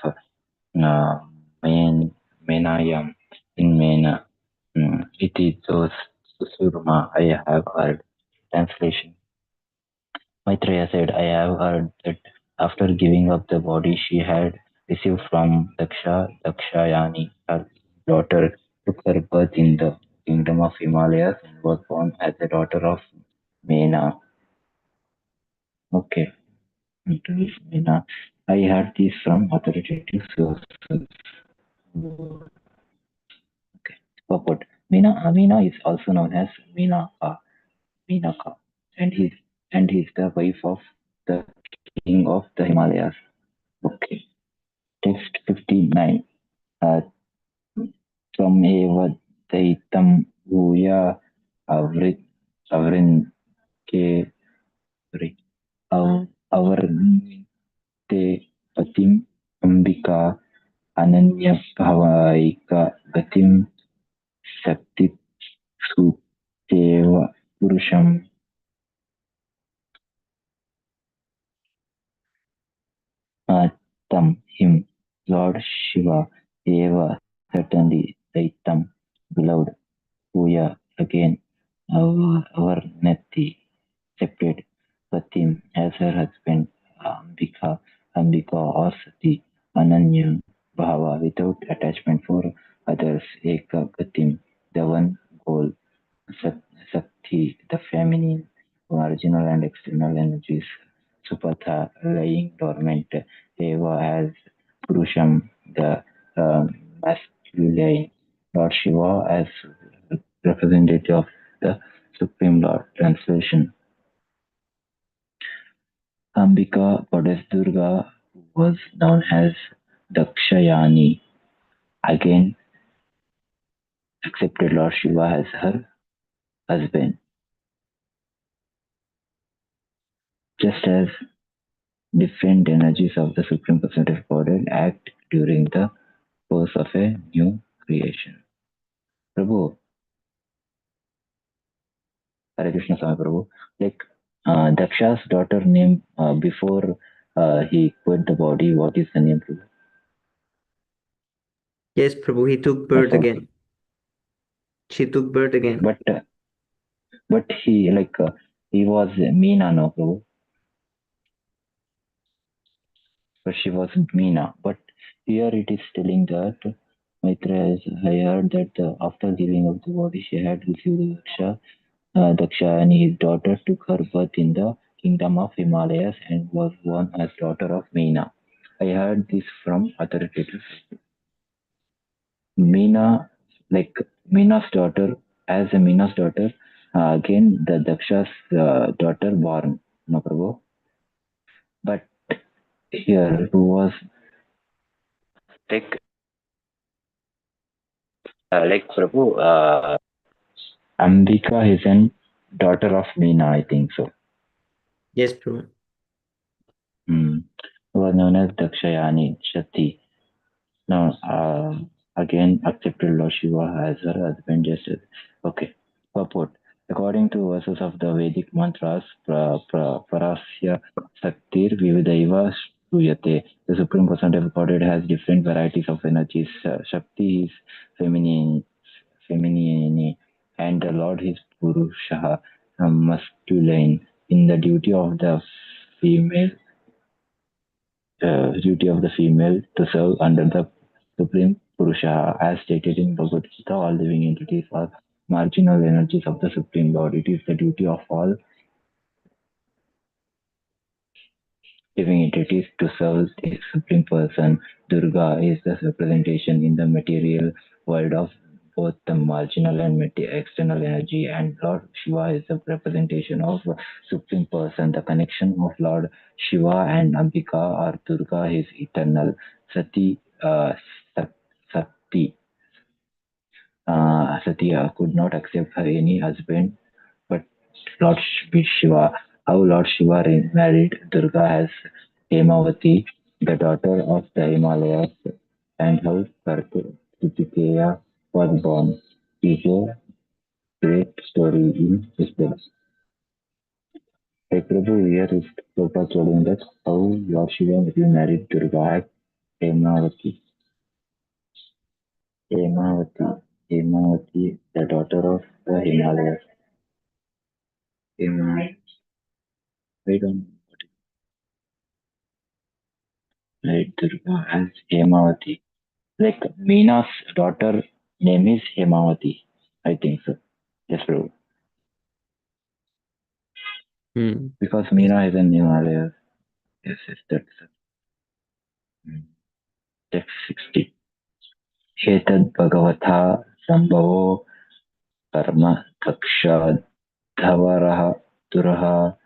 Menayam in Mena. It is those Susurma I have heard. Translation. Maitreya said, I have heard that after giving up the body she had received from Dakshayani, her daughter took her birth in the kingdom of Himalayas and was born as a daughter of Mena. Okay. Mena. I heard this from authoritative sources. Okay. Purport. Meena is also known as Meenaka, he's the wife of the king of the Himalayas. Okay. Text 59. Tvamev daitam bhuya avrin ke sorry avarnite patim ambika ananya bhavaika gatim sakti suteva purusham tam him. Lord Shiva eva certainly daitam beloved Puya again Avarnati accepted Patim as her husband Ambika or Sati Ananya Bhava without attachment for others Eka Gatim the one goal Sakti the feminine marginal and external energies Supatha lying dormant Eva as Purusham the masculine Lord Shiva as representative of the Supreme Lord. Translation: Ambika, goddess Durga, was known as Dakshayani, again accepted Lord Shiva as her husband. Just as different energies of the Supreme Personality of Godhead act during the course of a new creation. Prabhu, Hare Krishna Swami Prabhu, like Daksha's daughter name before he quit the body, what is the name, Prabhu? Yes, Prabhu, he took birth again. She took birth again. But he he was Meena, no, Prabhu? But she wasn't Meena. But here it is telling that Maitra has heard that after giving up the body, she had received Daksha. Daksha and his daughter took her birth in the kingdom of Himalayas and was born as daughter of Meena. I heard this from authoritative Meena, like Meena's daughter, as a Meena's daughter, again the Daksha's daughter born, no Prabhu. But here, who was like Prabhu, Ambika is an daughter of Meena, I think so. Yes, Prabhu. Was known as Dakshayani Shakti. Now, again, accepted Lord Shiva as her husband. Just okay. Purport. According to verses of the Vedic mantras, Parasya Saktir Vividaiva Shruyate. The Supreme Personality of Godhead has different varieties of energies. Shakti is feminine, and the Lord is Purusha, masculine. In the female duty of the female to serve under the Supreme Purusha. As stated in Bhagavad Gita, all living entities are marginal energies of the Supreme Lord. It is the duty of all living entities to serve the Supreme Person. Durga is the representation in the material world of both the marginal and external energy, and Lord Shiva is the representation of Supreme Person. The connection of Lord Shiva and Ambika or Durga is eternal. Sakti Satya could not accept her any husband but Lord Shiva. How Lord Shiva married Durga as Hemavati, the daughter of the Himalayas, and how Kartikeya was born is a great story in history. A Prabhu here is Prabhupada telling that how Lord Shiva remarried Durga as Hemavati. Hemavati, the daughter of the Himalayas. I don't right Durga as Hemavati. Like Meena's daughter name is Hemavati. I think so. Yes, bro. Because Meena is in Himalayas. Yes, that's text 60. Etad Bhagavatha Sambhavo Karma Daksha Dhavaraha Turaha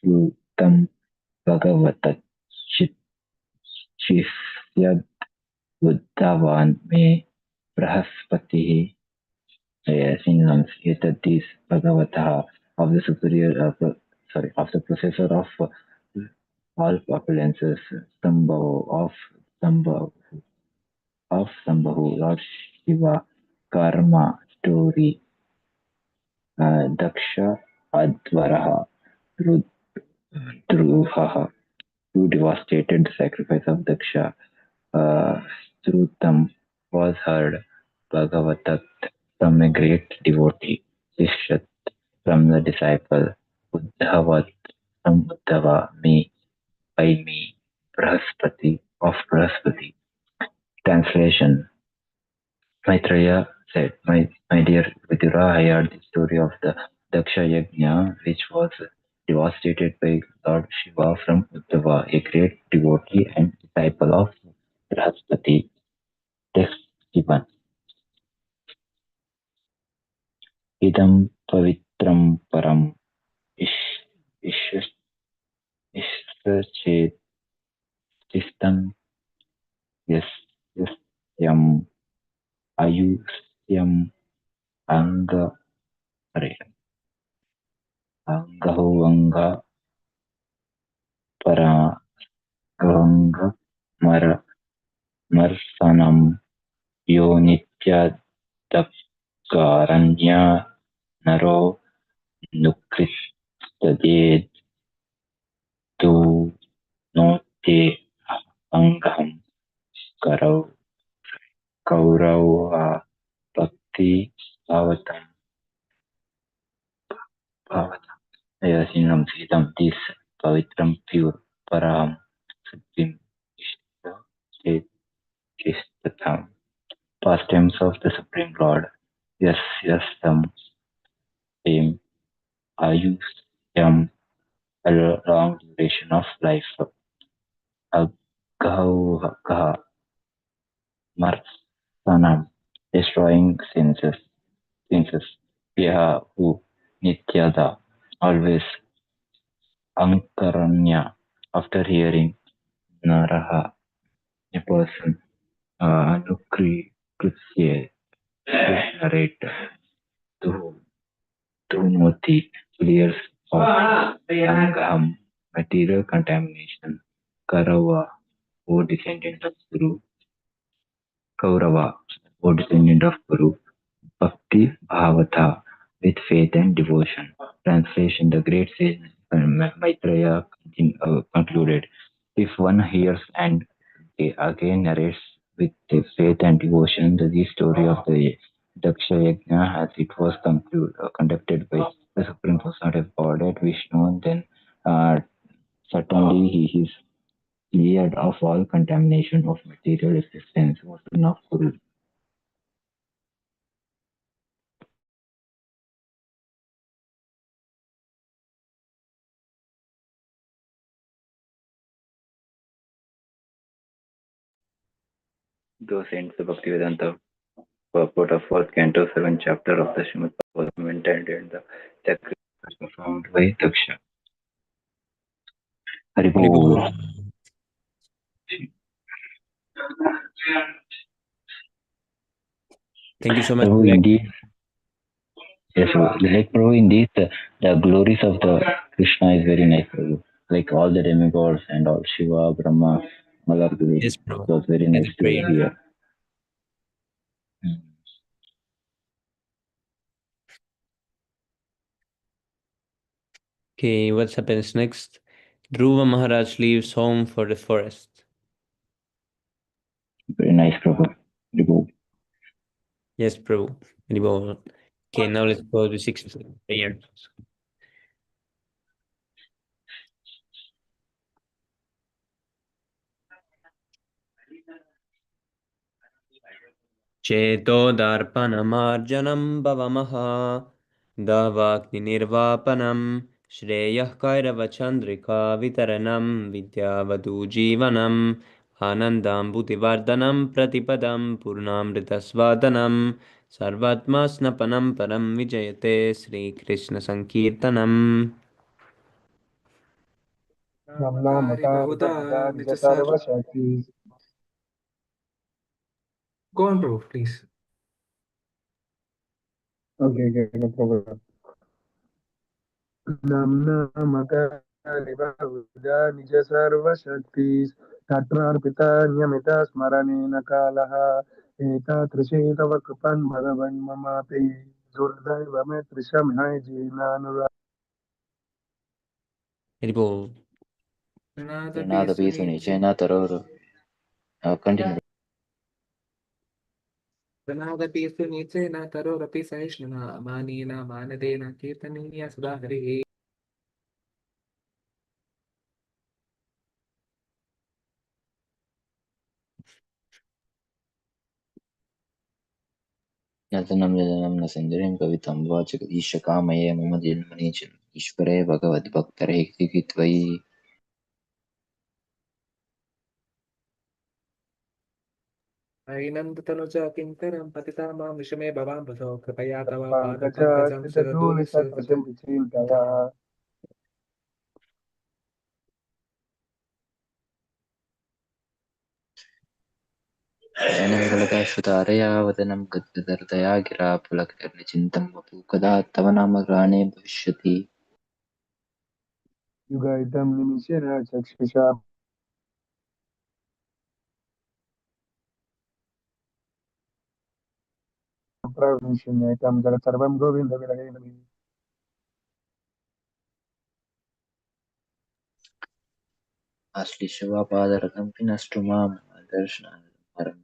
Srutam Bhagavata Chisyad Buddhavan Me Brahaspati. Yes, in that this Bhagavata of the of the possessor of all opulences, Sambhav, of Sambhavu, Lord Shiva, Karma, story, Daksha, Advaraha, Druhaha, who devastated the sacrifice of Daksha. Srutam was heard, Bhagavatat from a great devotee, Sishat from the disciple, Uddhavat from Uddhava, me, by me, Brahaspati of Brahaspati. Translation. Maitreya said, my dear Vidura, I heard the story of the Daksha Yajna, which was devastated by Lord Shiva from Uddhava, a great devotee and disciple of Brahaspati. Text given. Idam pavitram param ishchet tistam yasyam ayusyam anga angahuvanga paragavanga marsanam yo nityadakaranya naro nukristaded tu note angaham karau kaurava bhakti bhavatam. Yasinam Sitam, this Pavitram pure Param Supreme State Chistatam. Past tense of the Supreme Lord. Yes, tam same Ayusyam, a long duration of life. Agauha Marsanam, destroying senses. Yaha who Nityada, always. Ankaranya, after hearing Naraha, a person, Anukritya, narrate, to Moti, clears of Angam, material contamination, Karava, O descendant of Guru, Kaurava, O descendant of Guru, Bhakti Bhavata, with faith and devotion. Translation. The great sage Maitreya concluded, if one hears and again narrates with faith and devotion the story of the Daksha Yajna as it was conducted by the Supreme Personality of Godhead Vishnu, then certainly he is cleared of all contamination of material existence, was enough Guru. Those ends the Bhaktivedanta purport of fourth canto, 7th chapter of the Śrīmad-Bhāgavatam, intended the sacrifice performed by Daksha. Haribol. Thank you so much. Prabhu, indeed, yes, like Prabhu, indeed, the glories of the Krishna is very nice, Prabhu. Like all the demigods and all Shiva, Brahma, all are very, Yes, bro. it was very nice to Prayer. hear. Okay, what happens next? Dhruva Maharaj leaves home for the forest. Very nice, Prabhu. Prabhu. Yes, Prabhu. Okay, now let's go to 6th prayer. चेतोदर्पणमार्जनं भवमः दावाग्निर्वापनं श्रेयः कैरवचन्द्रिका वितरणं विद्यावधूजीवनम् आनन्दाम्बुतिवर्धनं प्रतिपदं पूर्णामृतस्वादनं सर्वात्मा स्नपनं परं विजयते श्रीकृष्णसङ्कीर्तनम् नामकारी बहुधा निज सर्वशक्ति. Go on, bro, please. Okay, no problem. नामकारि बहुधा निज सर्वशक्ति तत्रार्पिता नियमित स्मरणेन कालः एतादृशे तव कृपन् भगवन् ममापि दुर्दैवमे त्रिशमय जीर्णानुराग. Haribo. Another piece on China Taror. Continue. Pranadapi Sunitsena Tarorapi Saishnana Manina Manadena Kirtaniya Sudahari. यतनं यजनं न सञ्जरिं कवितं वाचकधीशकामये मम जन्मनि च ईश्वरे भगवद्भक्तरे त्वयि Ainandatanuja Kinkaram Patitama Vishame Bhavam Bhajo Kripaya Tava Pada Pankajam Siraduri पाङ्कजास्थितधूलिसदृशं Sirvatam विचिन्तया नयनविकलकाश्रुतारया वदनं गद्गदर्दया गिरा पुलकर्णिचिन्तं वपु कदा तव नाम ग्रहणे भविष्यति युगायितं निमिषेण चक्षुषा प्रविशन्येकं जगत्सर्वं गोविन्दविरहे नमिः. आश्लिष्यवापादरतं विनष्टु मां दर्शनानन्तरं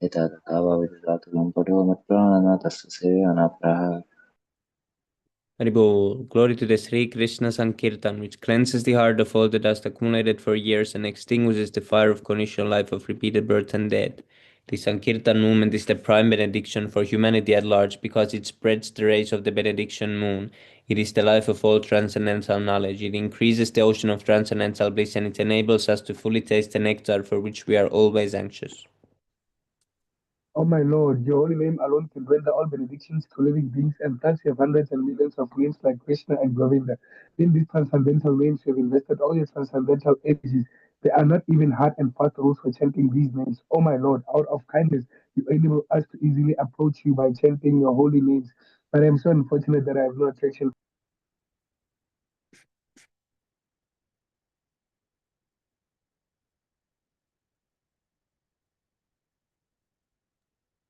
यथा तथा वा विदधातु मम पटो मत्प्राणनाथ तस्य सेवनाप्राह. Haribo, glory to the Sri Krishna Sankirtan, which cleanses the heart of all the dust accumulated for years and extinguishes the fire of conditional life of repeated birth and death. The Sankirtan movement is the prime benediction for humanity at large because it spreads the rays of the benediction moon. It is the life of all transcendental knowledge. It increases the ocean of transcendental bliss and it enables us to fully taste the nectar for which we are always anxious. O my Lord, your holy name alone can render all benedictions to living beings, and thus you have hundreds and millions of names like Krishna and Govinda. In these transcendental names, you have invested all your transcendental energies. There are not even hard and fast rules for chanting these names. O my Lord, out of kindness, you enable us to easily approach you by chanting your holy names. But I am so unfortunate that I have no attraction.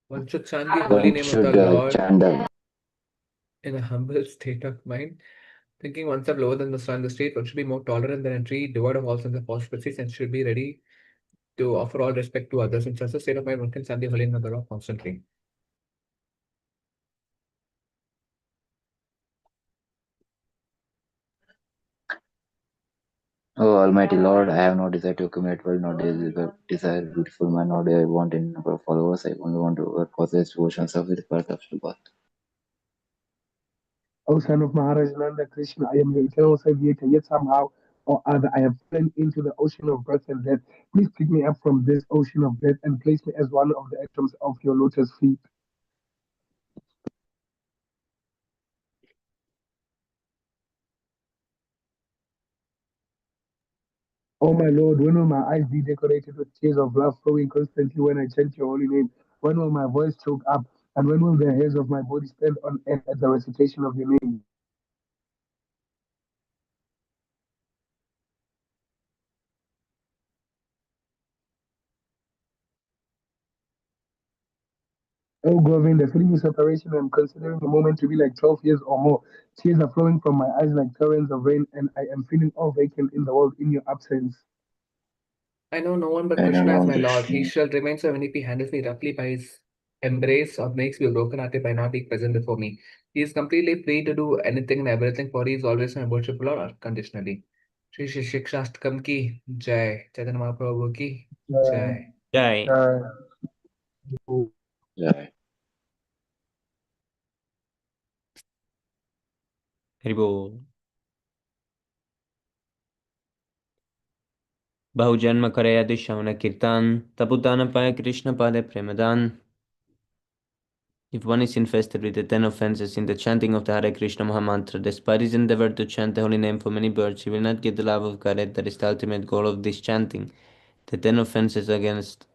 One should chant the holy One name of the should Lord chant the in a humble state of mind. Thinking oneself lower than the sun, the state, one should be more tolerant than a tree, devoid of all sense of auspices, and should be ready to offer all respect to others. In such a state of mind, one can chant the holy name of the Lord constantly. Oh Almighty Lord, I have no desire to accumulate wealth, no desire beautiful man, nor do I want any number of followers. I only want to possess devotions of the path of Shabbat. O son of Maharaj Nanda Krishna, I am your eternal savior, yet somehow or other I have fallen into the ocean of birth and death. Please pick me up from this ocean of death and place me as one of the atoms of your lotus feet. Oh my Lord, when will my eyes be decorated with tears of love flowing constantly when I chant your holy name? When will my voice choke up? And when will the hairs of my body stand on end at the recitation of your name? Oh Govinda, feeling this separation, I'm considering the moment to be like 12 years or more. Tears are flowing from my eyes like torrents of rain, and I am feeling all vacant in the world in your absence. I know no one but I don't Krishna as want my Lord. He Krishna. shall remain so even if he handles me roughly by his embrace or makes me broken-hearted by not being present before me. He is completely free to do anything and everything, for he is always my worshipful Lord unconditionally. Shri Shri Shikshastakam ki Jai. Chaitanya Mahaprabhu ki Uh, Jai. Jai. uh, Yeah. Haribo. बहुजन्म करे यदि श्रवण कीर्तन तबुदान पाए कृष्ण पादे Premdan If one is infested with the 10 offenses in the chanting of the Hare Krishna Mahamantra, despite his endeavor to chant the holy name for many birds, he will not get the love of God. That is the ultimate goal of this chanting. The 10 offenses against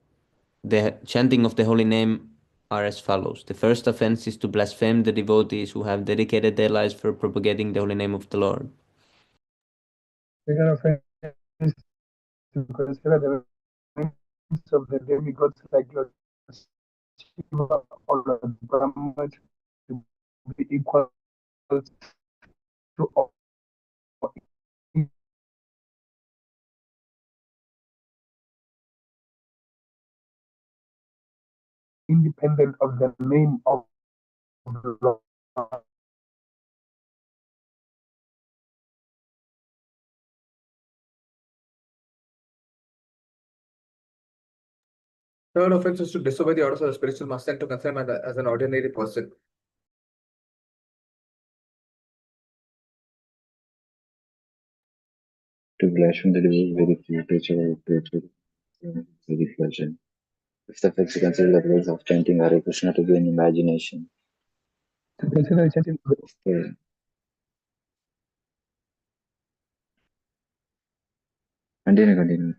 the chanting of the holy name are as follows. The first offense is to blaspheme the devotees who have dedicated their lives for propagating the holy name of the Lord. Second offense is to consider the names of the demigods like Lord Shiva or Lord Brahma to be equal to all, independent of the name of the Lord. Third offense is to disobey the orders of the spiritual master and to consider him as an ordinary person. To blaspheme the divine very few creature, very pleasure. Fifth offense to consider the words of chanting Hare Krishna to be an imagination. To consider the chanting Okay. Continue.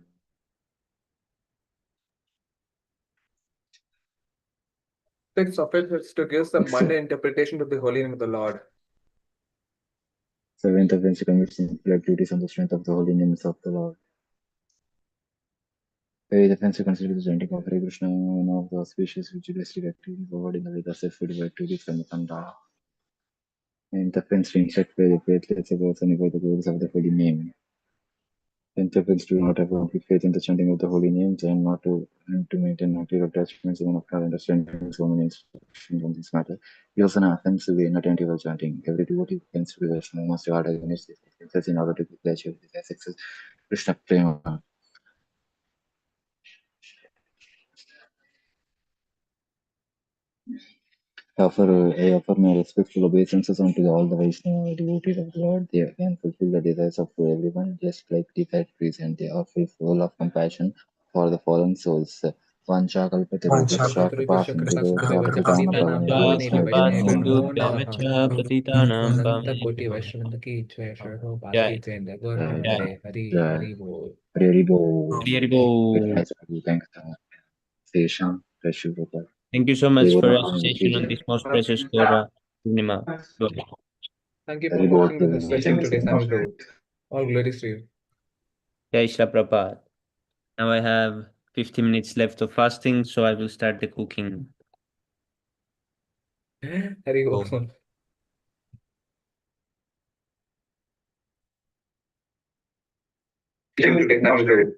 Sixth offense is to give some mundane interpretation to the holy name of the Lord. Seventh offense to commit sinful activities on the strength of the holy names of the Lord. Eighth offense to consider the chanting of Hare Krishna, one of the auspicious ritualistic activities forward in the Vedas as food to this and Kanda. Ninth offense to insult by the faithless person by the words of the holy name. Tenth offense to not have complete faith in the chanting of the holy names and to maintain active attachments even after understanding so many instructions on this matter. He also an offense to be inattentive while chanting. Every devotee who tends to be Vaishnava must guard against these offenses in order to be pleasure with his success. Krishna Prema. I offer my respectful obeisances unto all the Vaishnava devotees of the Lord. They can fulfill the desires of everyone, just like the factories, and they are full of compassion for the fallen souls. Vancha kalpatarubhascha kripasindhubhyo patitanga pavanebhyo Patitanam Ananta Koti Pavanebhyo. Vaishnav Ki Jai Shri Jai. Bhakti Jai Gaur Jai. Hare Hari Jai. Hari Bol. Hari Bo. Hari Very Bo. nice of you. Thanks. Sesha. Rashu Gopal. Thank you so much for your Devanathan association on Vijay. this most precious Gora Purnima. Thank you for Hari Bo. hosting this session today, Sami Prabhu. All glories to you. Jai Shri Prabhupada. Now I have 50 minutes left of fasting, so I will start the cooking. Hari Bol. Sami Prabhu.